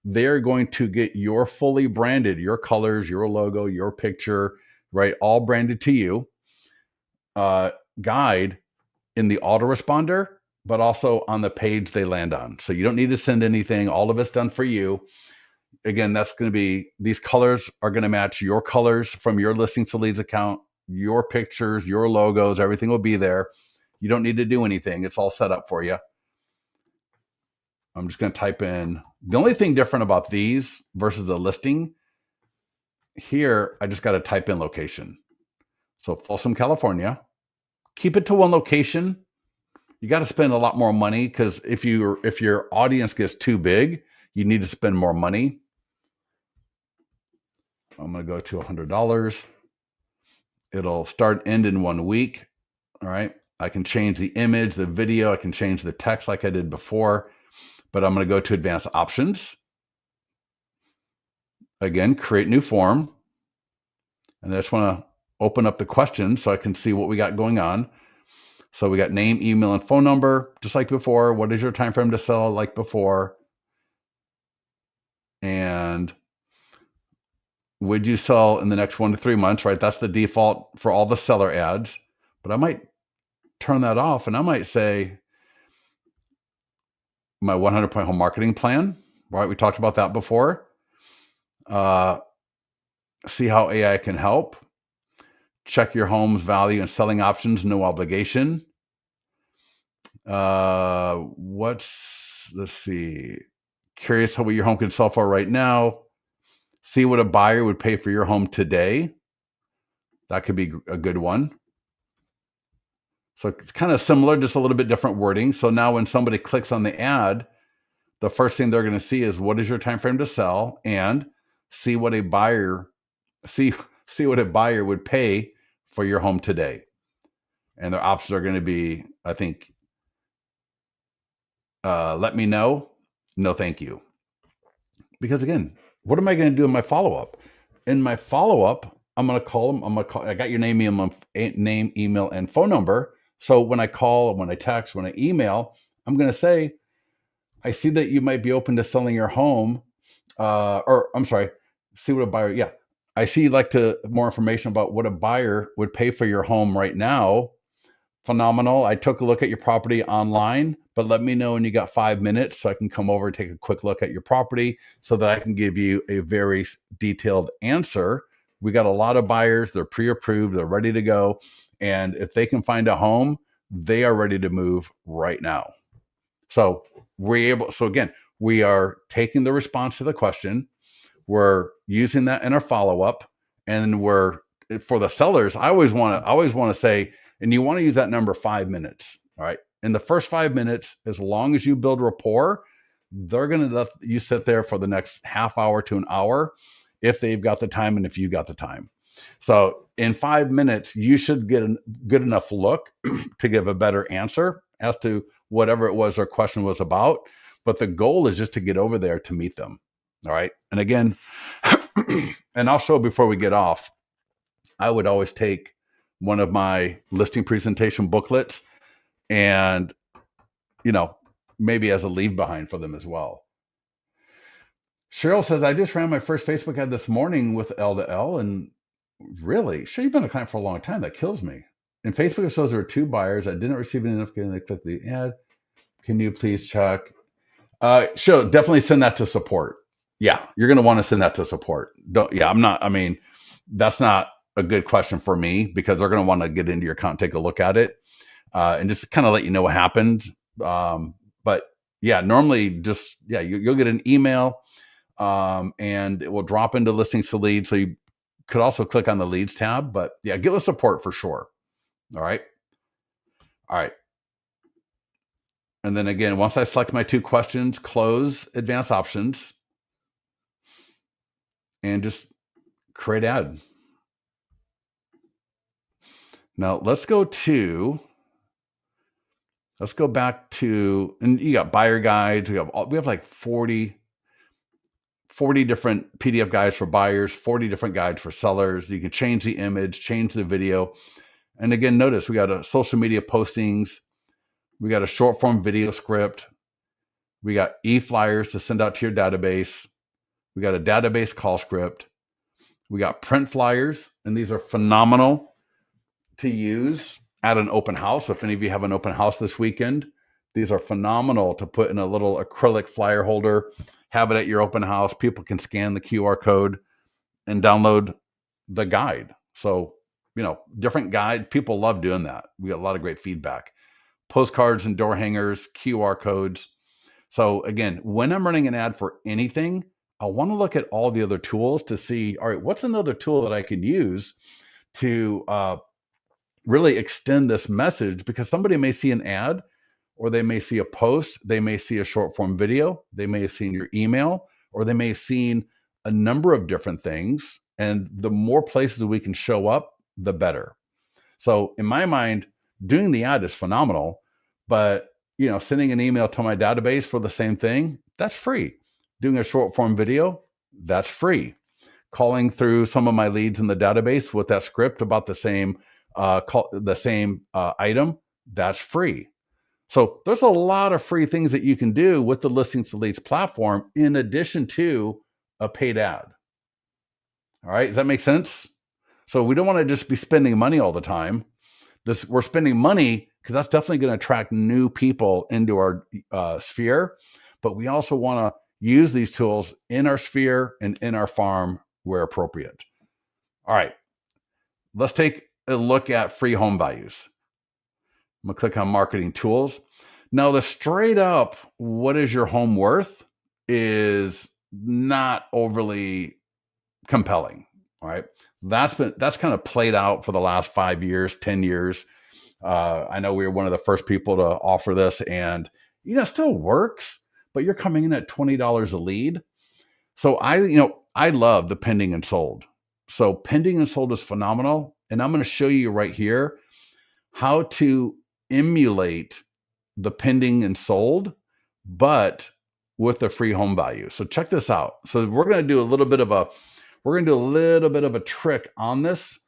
they're going to get your fully branded, your colors, your logo, your picture, right? All branded to you, guide in the autoresponder, but also on the page they land on. So you don't need to send anything. All of it's done for you. Again, that's going to be, these colors are going to match your colors from your Listings to Leads account, your pictures, your logos, everything will be there. You don't need to do anything. It's all set up for you. I'm just going to type in, the only thing different about these versus a listing here, I just got to type in location. So Folsom, California, keep it to one location. You got to spend a lot more money because if your audience gets too big, you need to spend more money. I'm going to go to $100. It'll start and end in 1 week. All right. I can change the image, the video. I can change the text like I did before. But I'm going to go to advanced options. Again, create new form. And I just want to open up the questions so I can see what we got going on. So we got name, email, and phone number, just like before. What is your time frame to sell, like before? And would you sell in the next 1 to 3 months, right? That's the default for all the seller ads. But I might turn that off and I might say, my 100-point home marketing plan, right? We talked about that before. See how AI can help. Check your home's value and selling options, no obligation. Let's see. Curious how what your home can sell for right now. See what a buyer would pay for your home today. That could be a good one. So it's kind of similar, just a little bit different wording. So now when somebody clicks on the ad, the first thing they're going to see is what is your time frame to sell, and see what a buyer would pay for your home today. And their options are going to be, I think, let me know, no thank you. Because again, what am I going to do in my follow-up? In my follow-up, I'm going to call them. I got your name, email, and phone number. So when I call, when I text, when I email, I'm going to say, I see that you might be open to selling your home. See what a buyer. Yeah. I see you'd like more information about what a buyer would pay for your home right now. Phenomenal. I took a look at your property online, but let me know when you got 5 minutes so I can come over and take a quick look at your property so that I can give you a very detailed answer. We got a lot of buyers. They're pre-approved. They're ready to go. And if they can find a home, they are ready to move right now. So again, we are taking the response to the question. We're using that in our follow-up, and for the sellers, I always want to say, and you want to use that number 5 minutes. All right. In the first 5 minutes, as long as you build rapport, they're going to let you sit there for the next half hour to an hour if they've got the time and if you got the time. So in 5 minutes, you should get a good enough look to give a better answer as to whatever it was their question was about. But the goal is just to get over there to meet them. All right. And again, and I'll show before we get off, I would always take one of my listing presentation booklets and, maybe as a leave behind for them as well. Cheryl says, I just ran my first Facebook ad this morning with L to L, and really, sure, you've been a client for a long time. That kills me. In Facebook, it shows there were 2 buyers. I didn't receive any notification. They clicked the ad. Can you please check? Sure, definitely send that to support. Yeah, you're going to want to send that to support. That's not a good question for me, because they're going to want to get into your account, take a look at it, and just kind of let you know what happened. But yeah, normally you'll get an email, and it will drop into listings to leads. So you could also click on the leads tab, but yeah, give us support for sure. All right. And then again, once I select my 2 questions, close advanced options and just create ad. Now let's go back to, and you got buyer guides. We have like 40 different PDF guides for buyers, 40 different guides for sellers. You can change the image, change the video. And again, notice we got a social media postings. We got a short form video script. We got e-flyers to send out to your database. We got a database call script. We got print flyers, and these are phenomenal to use at an open house. If any of you have an open house this weekend, these are phenomenal to put in a little acrylic flyer holder, have it at your open house. People can scan the QR code and download the guide. So, different guide. People love doing that. We got a lot of great feedback. Postcards and door hangers, QR codes. So again, when I'm running an ad for anything, I want to look at all the other tools to see, all right, what's another tool that I could use to really extend this message? Because somebody may see an ad, or they may see a post, they may see a short form video, they may have seen your email, or they may have seen a number of different things. And the more places we can show up, the better. So in my mind, doing the ad is phenomenal, but sending an email to my database for the same thing, that's free. Doing a short form video, that's free. Calling through some of my leads in the database with that script about the same item, that's free. So there's a lot of free things that you can do with the Listings to Leads platform in addition to a paid ad. All right, does that make sense? So we don't want to just be spending money all the time. We're spending money because that's definitely going to attract new people into our sphere, but we also want to use these tools in our sphere and in our farm where appropriate. All right, let's take a look at free home values. I'm going to click on marketing tools. Now, the straight up, what is your home worth, is not overly compelling. All right. That's kind of played out for the last 5 years, 10 years. I know we were one of the first people to offer this, and it still works, but you're coming in at $20 a lead. So I love the pending and sold. So pending and sold is phenomenal. And I'm going to show you right here how to emulate the pending and sold, but with the free home value. So check this out. So we're going to do a little bit of a trick on this.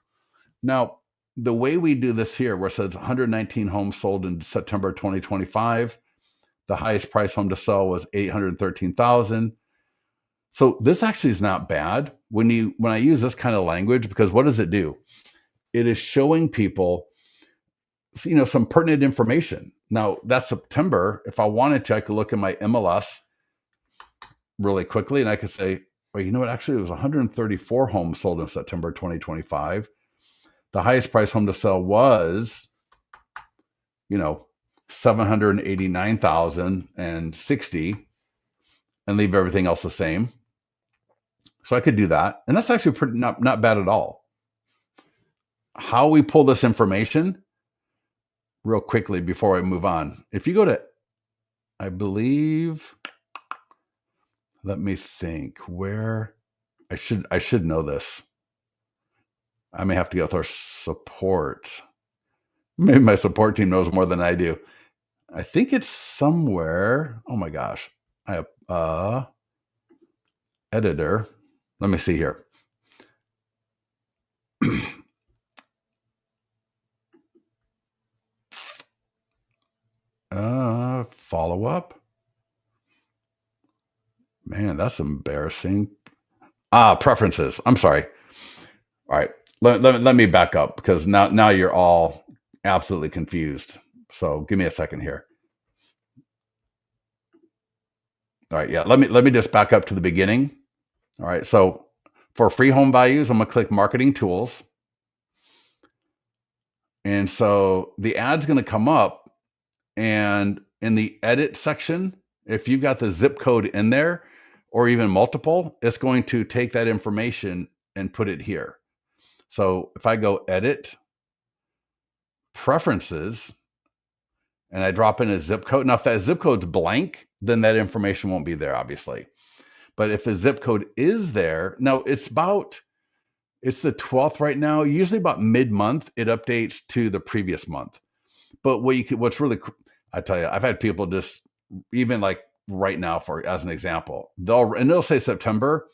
Now, the way we do this here, where it says 119 homes sold in September 2025, the highest price home to sell was $813,000. So this actually is not bad when I use this kind of language, because what does it do? It is showing people, some pertinent information. Now, that's September. If I wanted to, I could look at my MLS really quickly, and I could say, well, you know what? Actually, it was 134 homes sold in September 2025. The highest price home to sell was, $789,060, and leave everything else the same. So I could do that. And that's actually not bad at all. How we pull this information real quickly before I move on. If you go to, I believe, let me think where I should know this. I may have to go with our support. Maybe my support team knows more than I do. I think it's somewhere. Oh my gosh. I have editor. Let me see here. Follow up. Man, that's embarrassing. Preferences. I'm sorry. All right. Let me back up because now you're all absolutely confused. So give me a second here. All right. Yeah. Let me just back up to the beginning. All right. So for free home values, I'm going to click marketing tools. And so the ad's going to come up, and in the edit section, if you've got the zip code in there or even multiple, it's going to take that information and put it here. So if I go edit preferences and I drop in a zip code, now if that zip code's blank, then that information won't be there, obviously. But if a zip code is there, now it's the 12th right now. Usually about mid-month, it updates to the previous month. But what's really, I tell you, I've had people just, even like right now, for as an example, they'll say September,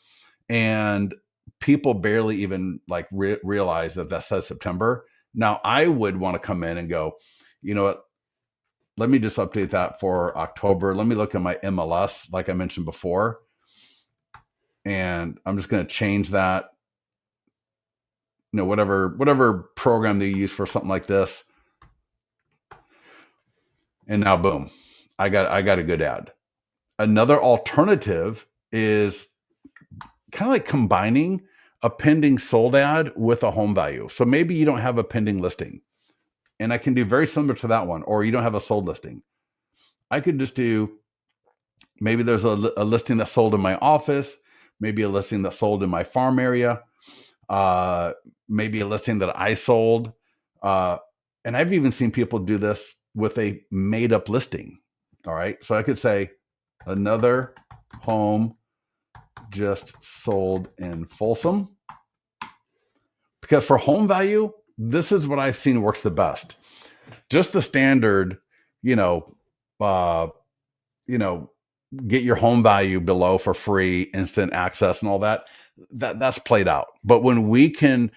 and people barely even like realize that says September. Now I would want to come in and go, you know what? Let me just update that for October. Let me look at my MLS, like I mentioned before, and I'm just going to change that. Whatever program they use for something like this. And now boom, I got a good ad. Another alternative is kind of like combining a pending sold ad with a home value. So maybe you don't have a pending listing, and I can do very similar to that one, or you don't have a sold listing. I could just do, maybe there's a listing that sold in my office, maybe a listing that sold in my farm area, maybe a listing that I sold. And I've even seen people do this with a made up listing. All right. So I could say another home just sold in Folsom. Because for home value, this is what I've seen works the best. Just the standard, uh, get your home value below for free, instant access and all that's played out. But when we can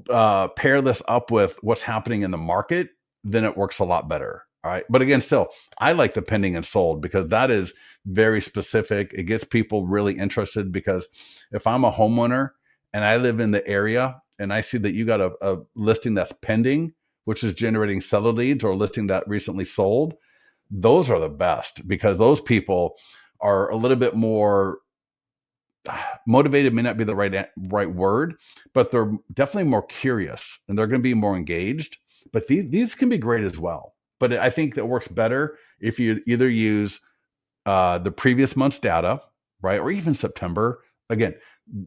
pair this up with what's happening in the market, then it works a lot better. All right. But again, still, I like the pending and sold because that is very specific. It gets people really interested, because if I'm a homeowner and I live in the area and I see that you got a listing that's pending, which is generating seller leads, or a listing that recently sold, those are the best, because those people are a little bit more motivated, may not be the right word, but they're definitely more curious and they're going to be more engaged. But these can be great as well. But I think that works better if you either use the previous month's data, right, or even September. Again,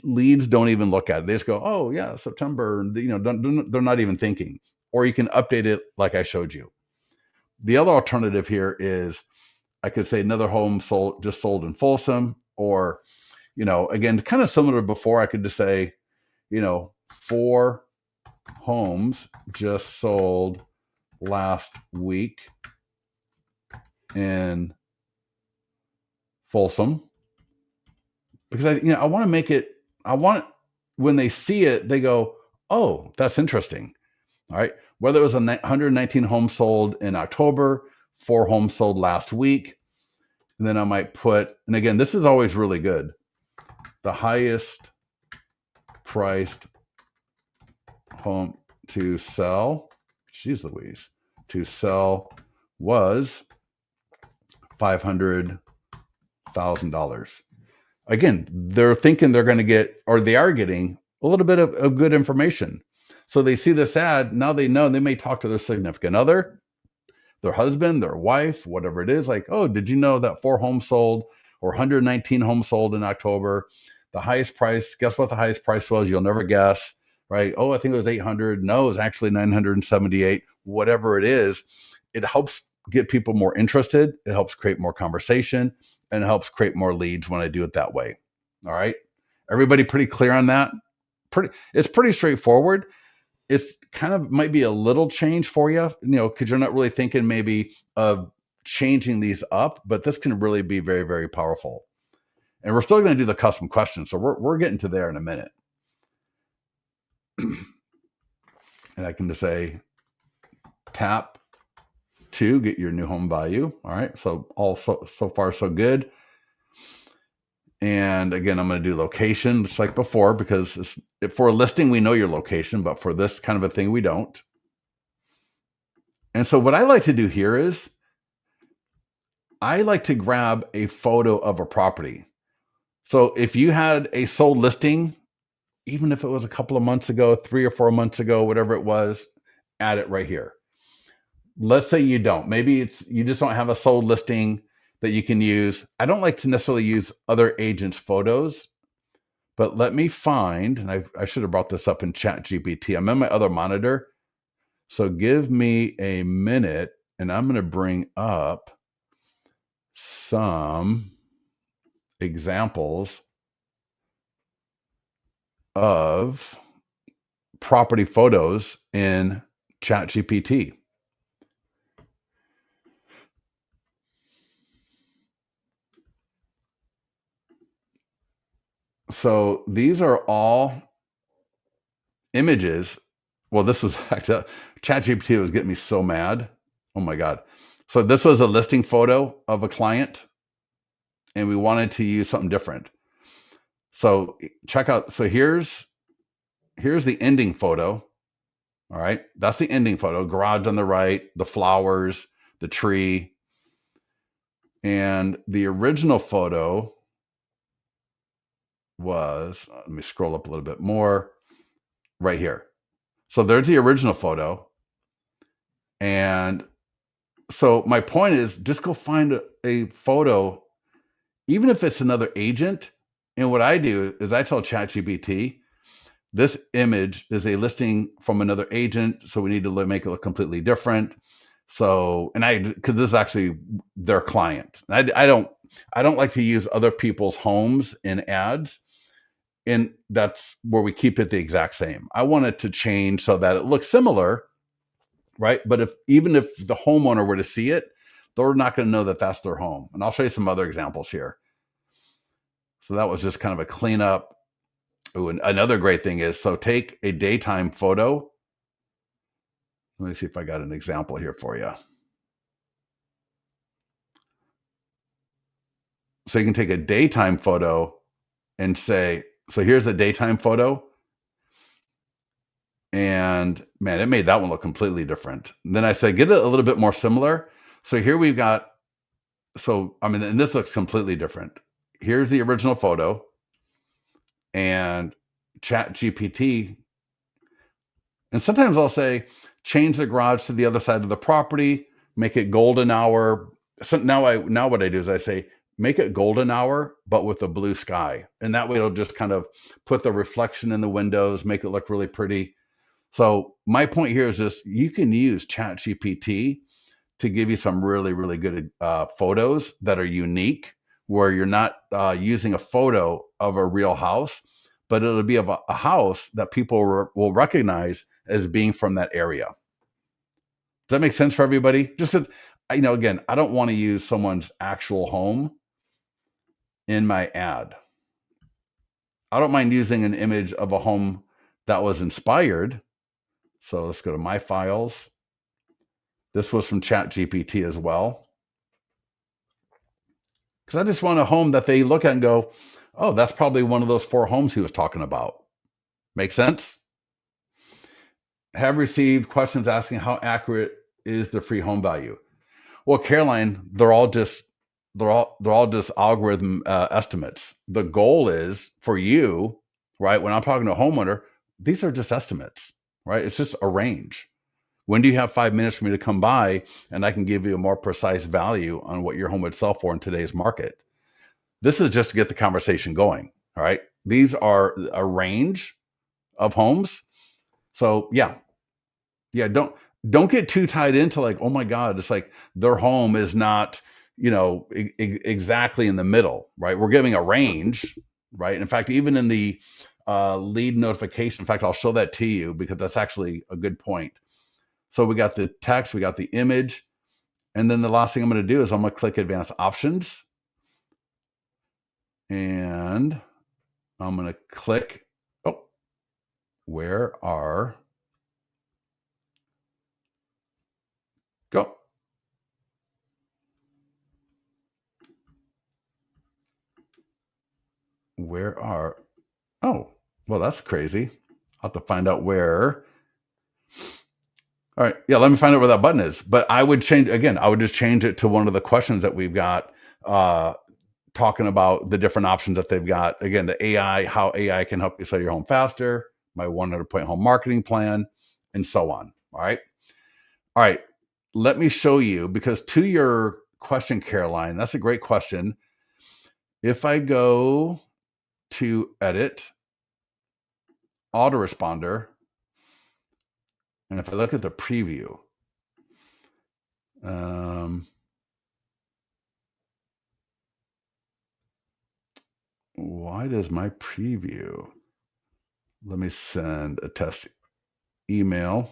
leads don't even look at it; they just go, "Oh yeah, September." They're not even thinking. Or you can update it like I showed you. The other alternative here is I could say another home sold in Folsom, or again, kind of similar to before. I could just say, 4 homes just sold last week in Folsom, because I want to make it, when they see it, they go, oh, that's interesting. All right. Whether it was 119 homes sold in October, 4 homes sold last week. And then I might put, and again, this is always really good, the highest priced home to sell, geez Louise, to sell was $500,000. Again, they're thinking they're going to get, or they are getting, a little bit of good information. So they see this ad, now they know, and they may talk to their significant other, their husband, their wife, whatever it is, like, oh, did you know that 4 homes sold, or 119 homes sold in October? The highest price, guess what the highest price was? You'll never guess, right? Oh, I think it was 800. No, it was actually 978. Whatever it is, it helps get people more interested. It helps create more conversation, and it helps create more leads when I do it that way. All right. Everybody pretty clear on that? it's pretty straightforward. It's kind of might be a little change for you, because you're not really thinking maybe of changing these up, but this can really be very, very powerful. And we're still going to do the custom questions. So we're getting to there in a minute. And I can just say tap to get your new home value. All right. So so far, so good. And again, I'm going to do location, just like before, because for a listing, we know your location, but for this kind of a thing, we don't. And so what I like to do here is I like to grab a photo of a property. So if you had a sold listing, even if it was a couple of months ago, 3 or 4 months ago, whatever it was, add it right here. Let's say you don't. Maybe you just don't have a sold listing that you can use. I don't like to necessarily use other agents' photos, but let me find, and I should have brought this up in ChatGPT. I'm in my other monitor. So give me a minute, and I'm going to bring up some examples of property photos in ChatGPT. So these are all images. Well, this was actually ChatGPT was getting me so mad. Oh my God. So this was a listing photo of a client, and we wanted to use something different. So check out. So here's the ending photo. All right. That's the ending photo. Garage on the right, the flowers, the tree. And the original photo was, let me scroll up a little bit more, right here. So there's the original photo. And so my point is just go find a photo, even if it's another agent. And what I do is I tell ChatGPT, this image is a listing from another agent, so we need to make it look completely different. So, because this is actually their client. I don't like to use other people's homes in ads, and that's where we keep it the exact same. I want it to change so that it looks similar, right? But even if the homeowner were to see it, they're not going to know that that's their home. And I'll show you some other examples here. So that was just kind of a cleanup. Ooh, and another great thing is, so take a daytime photo. Let me see if I got an example here for you. So you can take a daytime photo and say, so here's the daytime photo. And man, it made that one look completely different. And then I said, get it a little bit more similar. So here we've got, and this looks completely different. Here's the original photo, and ChatGPT. And sometimes I'll say, change the garage to the other side of the property, make it golden hour. So now what I do is I say, make it golden hour, but with a blue sky. And that way it'll just kind of put the reflection in the windows, make it look really pretty. So my point here is just, you can use ChatGPT to give you some really, really good photos that are unique, where you're not using a photo of a real house, but it'll be of a house that people will recognize as being from that area. Does that make sense for everybody? Just because, again, I don't want to use someone's actual home in my ad. I don't mind using an image of a home that was inspired. So let's go to my files. This was from ChatGPT as well. Because I just want a home that they look at and go, oh, that's probably one of those 4 homes he was talking about. Make sense? Have received questions asking how accurate is the free home value. Well, Caroline, they're all just algorithm estimates. The goal is for you, right? When I'm talking to a homeowner, these are just estimates, right? It's just a range. When do you have 5 minutes for me to come by and I can give you a more precise value on what your home would sell for in today's market? This is just to get the conversation going. All right. These are a range of homes. So yeah. Don't get too tied into like, oh my God, it's like their home is not, exactly in the middle, right? We're giving a range, right? In fact, even in the lead notification. In fact, I'll show that to you because that's actually a good point. So we got the text, we got the image, and then the last thing I'm going to do is I'm going to click advanced options, and I'm going to click, oh, where are, go. Where are, oh, well, that's crazy. I'll have to find out where. All right. Yeah, let me find out where that button is. But I would change, again, I would just change it to one of the questions that we've got, talking about the different options that they've got. Again, the AI, how AI can help you sell your home faster, my 100-point home marketing plan, and so on. All right. All right. Let me show you, because to your question, Caroline, that's a great question. If I go to edit, autoresponder, and if I look at the preview, why does my preview, let me send a test email.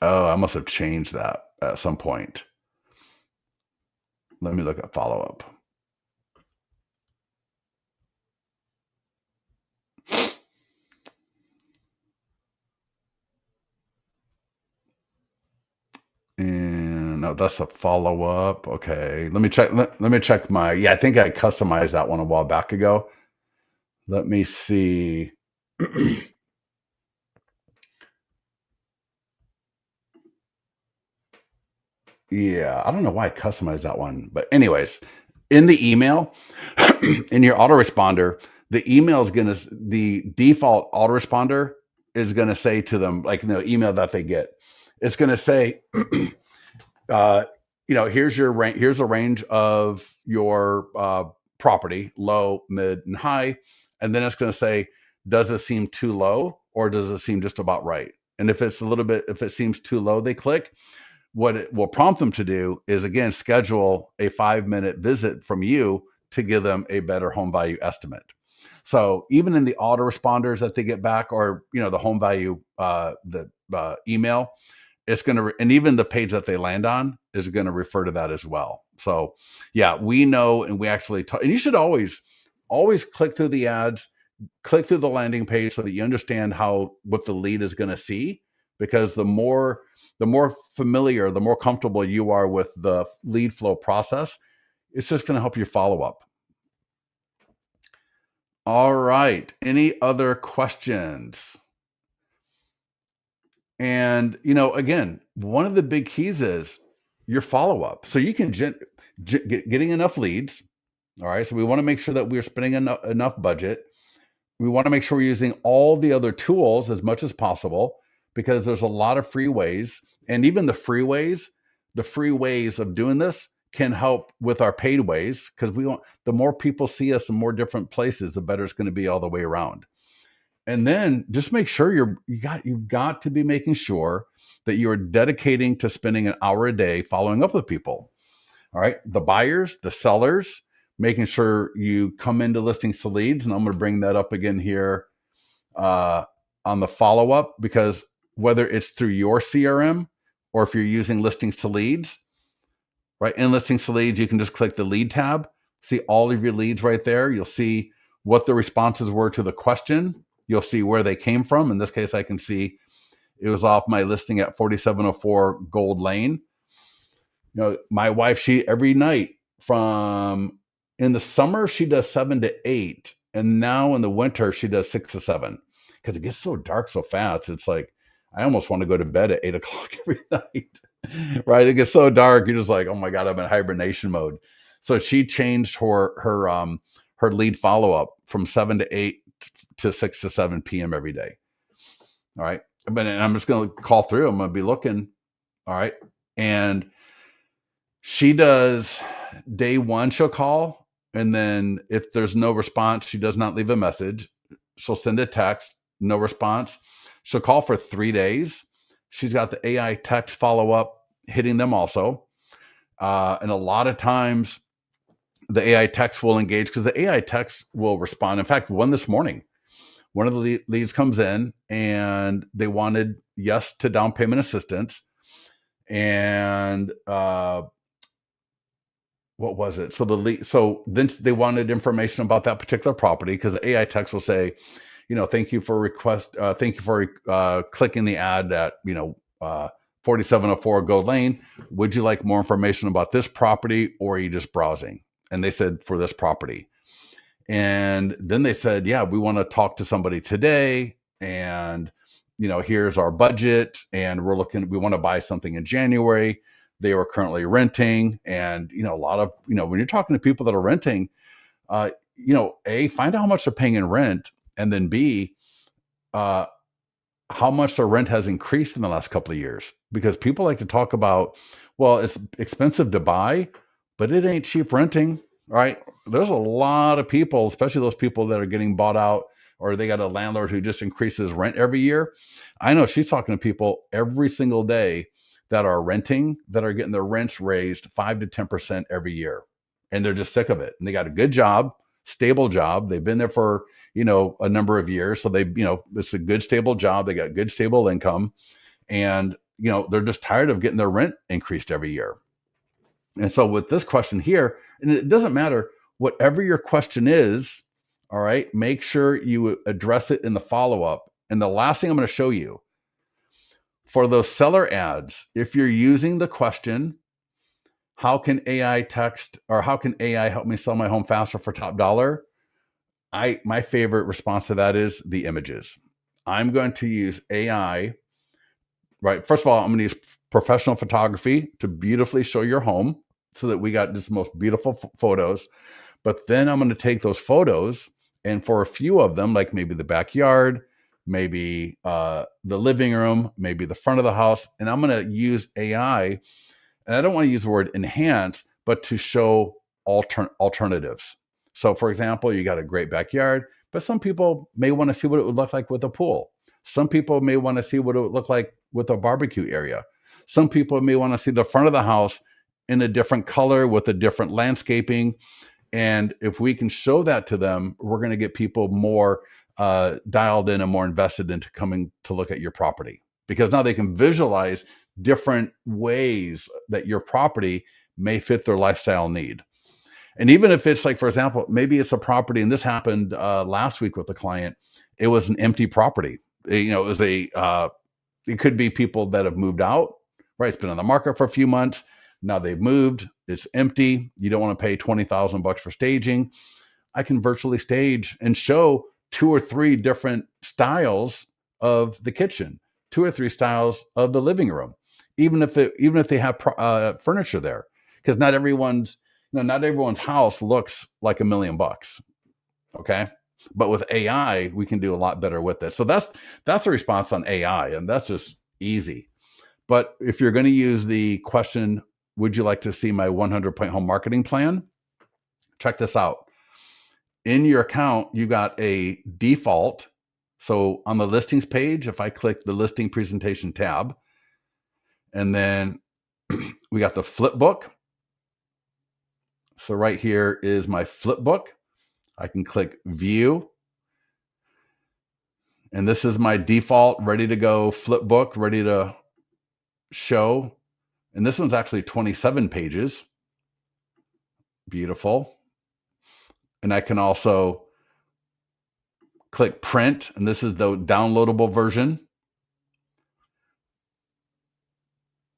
Oh, I must have changed that at some point. Let me look at follow-up. And no, that's a follow-up. Okay. Let me check. Let me check my, yeah, I think I customized that one a while back ago. Let me see. Yeah, I don't know why I customized that one. But anyways, in the email, in your autoresponder, the email is going to, the default autoresponder is going to say to them, like in the email that they get, it's going to say, here's your range, here's a range of your property, low, mid, and high. And then it's going to say, does it seem too low or does it seem just about right? And if it's a little bit, if it seems too low, they click. What it will prompt them to do is, again, schedule a 5-minute visit from you to give them a better home value estimate. So even in the autoresponders that they get back, or the home value email, it's going to, and even the page that they land on is going to refer to that as well. So yeah, we know, and we actually and you should always click through the ads, click through the landing page so that you understand what the lead is going to see, because the more familiar, the more comfortable you are with the lead flow process, it's just going to help you follow up. All right. Any other questions? And, again, one of the big keys is your follow up. So you can getting enough leads. All right. So we want to make sure that we're spending enough budget. We want to make sure we're using all the other tools as much as possible, because there's a lot of free ways. And even the free ways of doing this can help with our paid ways, because the more people see us in more different places, the better it's going to be all the way around. And then just make sure you've got to be making sure that you're dedicating to spending an hour a day following up with people. All right. The buyers, the sellers, making sure you come into listings to leads. And I'm going to bring that up again here on the follow-up, because whether it's through your CRM or if you're using listings to leads, right? In listings to leads, you can just click the lead tab, see all of your leads right there. You'll see what the responses were to the question. You'll see where they came from. In this case, I can see it was off my listing at 4704 Gold Lane. My wife, she every night from in the summer, she does 7 to 8. And now in the winter, she does 6 to 7, because it gets so dark so fast. It's like, I almost want to go to bed at 8 o'clock every night, right? It gets so dark. You're just like, oh my God, I'm in hibernation mode. So she changed her lead follow-up from 7 to 8 to 6 to 7 p.m. every day. All right. But I'm just going to call through. I'm going to be looking. All right. And she does day one, she'll call. And then if there's no response, she does not leave a message. She'll send a text, no response. She'll call for 3 days. She's got the AI text follow-up hitting them also. And a lot of times the AI text will engage because the AI text will respond. In fact, one this morning, one of the leads comes in and they wanted yes to down payment assistance. And what was it? So so then they wanted information about that particular property because the AI text will say, thank you for thank you for clicking the ad at 4704 Gold Lane. Would you like more information about this property, or are you just browsing? And they said for this property. And then they said, yeah, we want to talk to somebody today, and here's our budget, and we want to buy something in January. They were currently renting, and a lot of when you're talking to people that are renting, A, find out how much they're paying in rent, and then B, how much their rent has increased in the last couple of years. Because people like to talk about, well, it's expensive to buy, but it ain't cheap renting, right? There's a lot of people, especially those people that are getting bought out, or they got a landlord who just increases rent every year. I know she's talking to people every single day that are renting, that are getting their rents raised 5 to 10% every year. And they're just sick of it. And they got a good job, stable job. They've been there for, a number of years. So it's a good, stable job. They got good, stable income. And, they're just tired of getting their rent increased every year. And so with this question here, and it doesn't matter, whatever your question is, all right, make sure you address it in the follow-up. And the last thing I'm going to show you, for those seller ads, if you're using the question, how can AI text, or how can AI help me sell my home faster for top dollar? My favorite response to that is the images. I'm going to use AI, right? First of all, I'm going to use professional photography to beautifully show your home so that we got just most beautiful photos. But then I'm going to take those photos, and for a few of them, like maybe the backyard, maybe the living room, maybe the front of the house, and I'm going to use AI, and I don't want to use the word enhance, but to show alternatives. So for example, you got a great backyard, but some people may want to see what it would look like with a pool. Some people may want to see what it would look like with a barbecue area. Some people may want to see the front of the house in a different color with a different landscaping. And if we can show that to them, we're going to get people more dialed in and more invested into coming to look at your property, because now they can visualize different ways that your property may fit their lifestyle need. And even if it's like, for example, maybe it's a property, and this happened last week with a client. It was an empty property. It could be people that have moved out, right? It's been on the market for a few months. Now they've moved. It's empty. You don't want to pay $20,000 for staging. I can virtually stage and show 2 or 3 different styles of the kitchen, 2 or 3 styles of the living room, even if they have furniture there, because not everyone's house looks like $1 million. Okay. But with AI, we can do a lot better with it. So that's the response on AI, and that's just easy. But if you're going to use the question, would you like to see my 100-point home marketing plan? Check this out. In your account, you got a default. So on the listings page, if I click the listing presentation tab, and then we got the flip book. So right here is my flip book. I can click view. And this is my default ready to go flip book, ready to show. And this one's actually 27 pages. Beautiful. And I can also click print, and this is the downloadable version.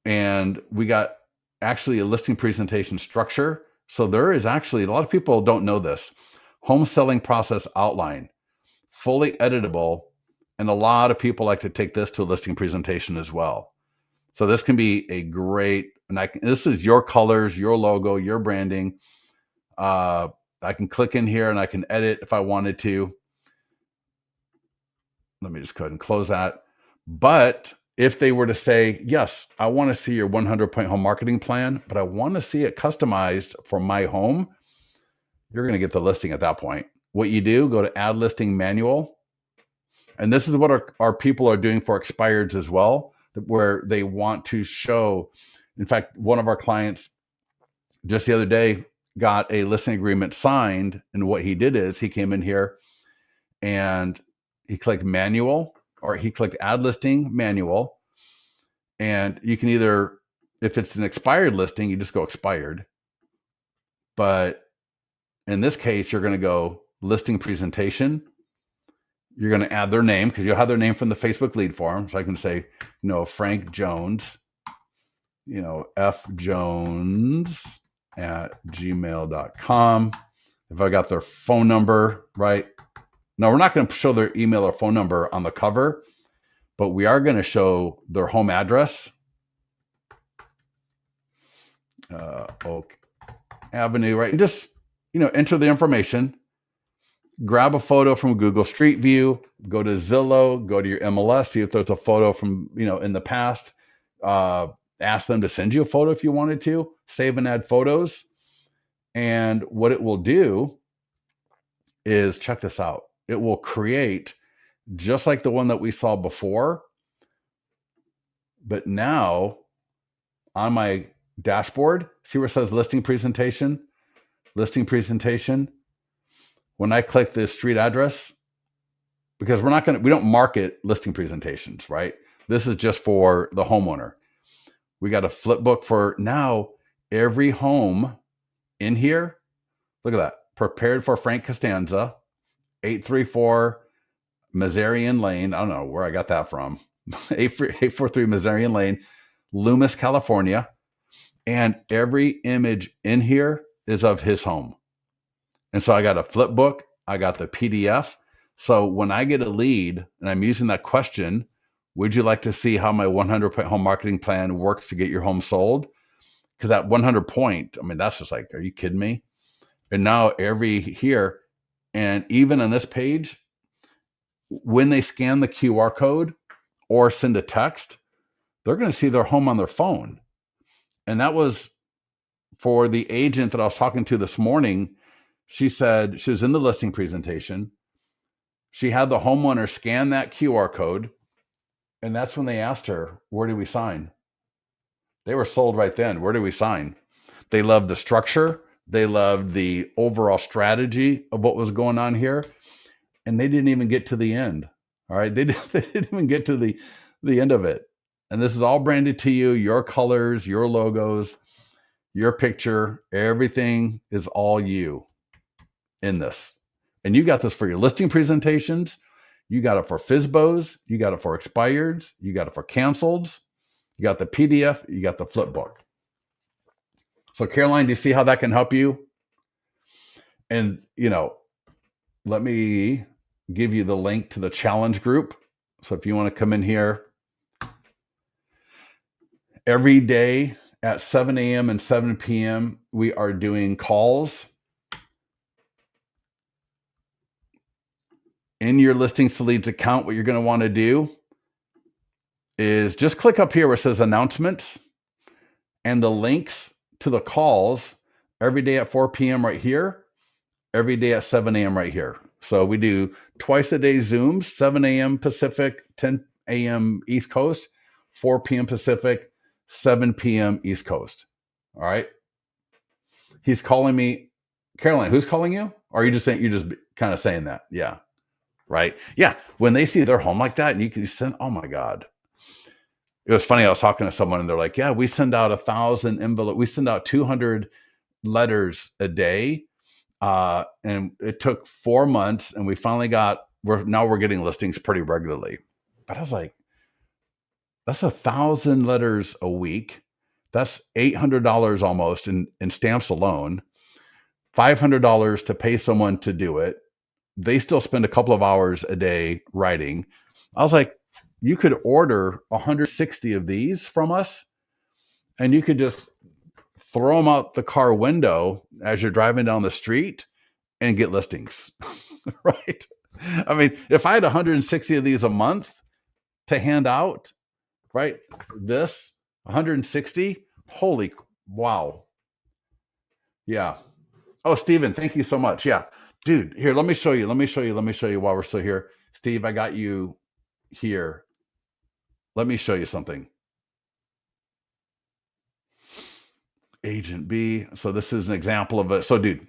And we got actually a listing presentation structure. So there is actually, a lot of people don't know this, home selling process outline, fully editable. And a lot of people like to take this to a listing presentation as well. So this can be a great, this is your colors, your logo, your branding. I can click in here and I can edit if I wanted to. Let me just go ahead and close that. But if they were to say, yes, I want to see your 100-point home marketing plan, but I want to see it customized for my home, you're going to get the listing at that point. What you do, go to add listing manual. And this is what our people are doing for expireds as well, where they want to show. In fact, one of our clients just the other day got a listing agreement signed. And what he did is he came in here and he clicked manual, or he clicked add listing manual. And you can either, if it's an expired listing, you just go expired. But in this case, you're going to go listing presentation. You're going to add their name because you'll have their name from the Facebook lead form. So I can say, Frank Jones, fjones@gmail.com. If I got their phone number right. Now, we're not going to show their email or phone number on the cover, but we are going to show their home address. Oak Avenue, right? And just, enter the information. Grab a photo from Google Street View, go to Zillow, go to your MLS, see if there's a photo from, in the past. Ask them to send you a photo if you wanted to. Save and add photos. And what it will do is, check this out. It will create just like the one that we saw before. But now on my dashboard, see where it says listing presentation? Listing presentation. When I click this street address, because we don't market listing presentations, right? This is just for the homeowner. We got a flip book for now every home in here. Look at that. Prepared for Frank Costanza, 834 Mazarian Lane. I don't know where I got that from. 843 Mazarian Lane, Loomis, California. And every image in here is of his home. And so I got a flip book. I got the PDF. So when I get a lead and I'm using that question, would you like to see how my 100-point home marketing plan works to get your home sold? Because that 100 point, that's just like, are you kidding me? And now here, and even on this page, when they scan the QR code or send a text, they're going to see their home on their phone. And that was for the agent that I was talking to this morning. She said she was in the listing presentation. She had the homeowner scan that QR code. And that's when they asked her, where do we sign? They were sold right then. Where do we sign? They loved the structure. They loved the overall strategy of what was going on here. And they didn't even get to the end. All right. They didn't even get to the end of it. And this is all branded to you, your colors, your logos, your picture, everything is all you in this. And you got this for your listing presentations. You got it for FSBOs. You got it for expireds. You got it for canceleds. You got the PDF. You got the flip book. So Caroline, do you see how that can help you? And, let me give you the link to the challenge group. So if you want to come in here every day at 7 a.m. and 7 p.m., we are doing calls. In your Listings to Leads account, what you're going to want to do is just click up here where it says announcements, and the links to the calls every day at 4 p.m. right here, every day at 7 a.m. right here. So we do twice a day Zooms, 7 a.m. Pacific, 10 a.m. East Coast, 4 p.m. Pacific, 7 p.m. East Coast. All right. He's calling me. Caroline, who's calling you? Or are you just saying, you're just kind of saying that? Yeah. Right. Yeah. When they see their home like that, and you can send, oh my God. It was funny. I was talking to someone and they're like, yeah, we send out 1,000 envelopes. We send out 200 letters a day. And it took 4 months, and we finally we're getting listings pretty regularly. But I was like, that's 1,000 letters a week. That's $800 almost in stamps alone, $500 to pay someone to do it. They still spend a couple of hours a day writing. I was like, you could order 160 of these from us, and you could just throw them out the car window as you're driving down the street and get listings, right? If I had 160 of these a month to hand out, right? This 160, holy wow. Yeah. Oh, Steven, thank you so much. Yeah. Dude, here, let me show you while we're still here. Steve, I got you here. Let me show you something. Agent B. So this is an example of it. So dude,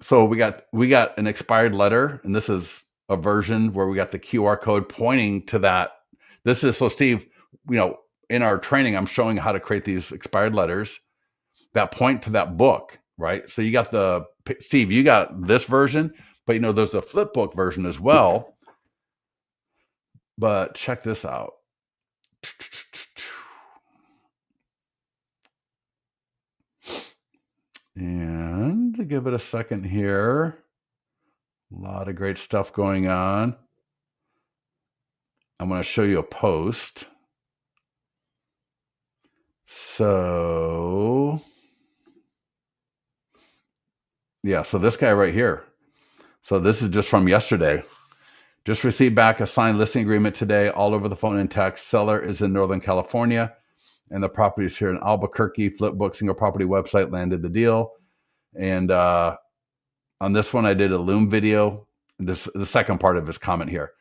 so we got an expired letter, and this is a version where we got the QR code pointing to that. This is so Steve, in our training, I'm showing how to create these expired letters that point to that book, right? So you got Steve, you got this version, but there's a flip book version as well. But check this out. And give it a second here. A lot of great stuff going on. I'm going to show you a post. So, yeah, so this guy right here. So this is just from yesterday. Just received back a signed listing agreement today, all over the phone and text. Seller is in Northern California, and the property is here in Albuquerque. Flipbook single property website landed the deal. And on this one, I did a Loom video. The second part of his comment here.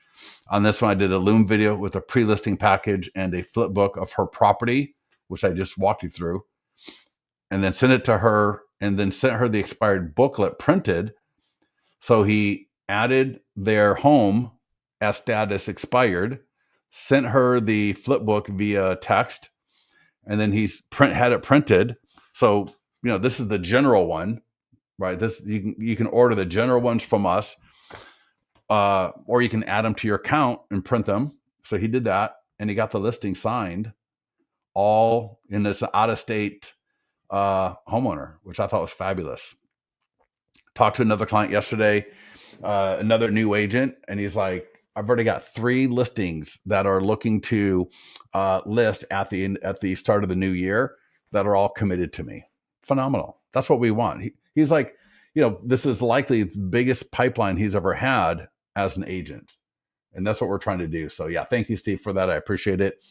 On this one, I did a Loom video with a pre-listing package and a flip book of her property, which I just walked you through, and then sent it to her, and then sent her the expired booklet printed. So he added their home as status expired, sent her the flip book via text, and then had it printed. So, this is the general one, right? This you can order the general ones from us, or you can add them to your account and print them. So he did that, and he got the listing signed, all in this out-of-state homeowner, which I thought was fabulous. Talked to another client yesterday, another new agent, and he's like, I've already got 3 listings that are looking to list at the start of the new year that are all committed to me. Phenomenal. That's what we want. He's like, this is likely the biggest pipeline he's ever had as an agent. And that's what we're trying to do. So yeah, thank you, Steve, for that. I appreciate it.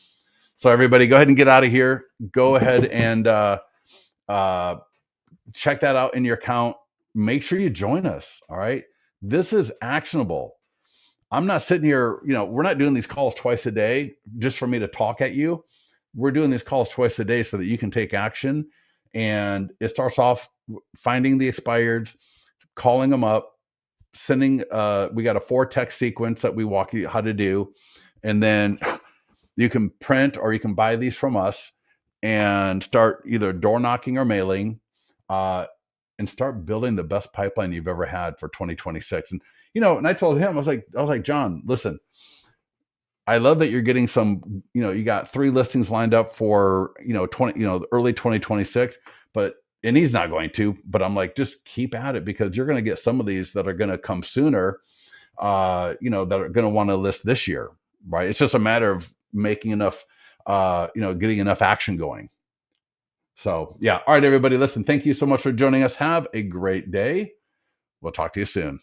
So everybody, go ahead and get out of here. Go ahead and check that out in your account. Make sure you join us. All right. This is actionable. I'm not sitting here, we're not doing these calls twice a day just for me to talk at you. We're doing these calls twice a day so that you can take action. And it starts off finding the expireds, calling them up, sending, we got a 4-text sequence that we walk you how to do. And then you can print or you can buy these from us and start either door knocking or mailing, and start building the best pipeline you've ever had for 2026. And, and I told him, I was like, John, listen, I love that you're getting some, you got 3 listings lined up for, early 2026, and he's not going to, but I'm like, just keep at it, because you're going to get some of these that are going to come sooner, that are going to want to list this year, right? It's just a matter of making enough, getting enough action going. So yeah. All right, everybody, listen, thank you so much for joining us. Have a great day. We'll talk to you soon.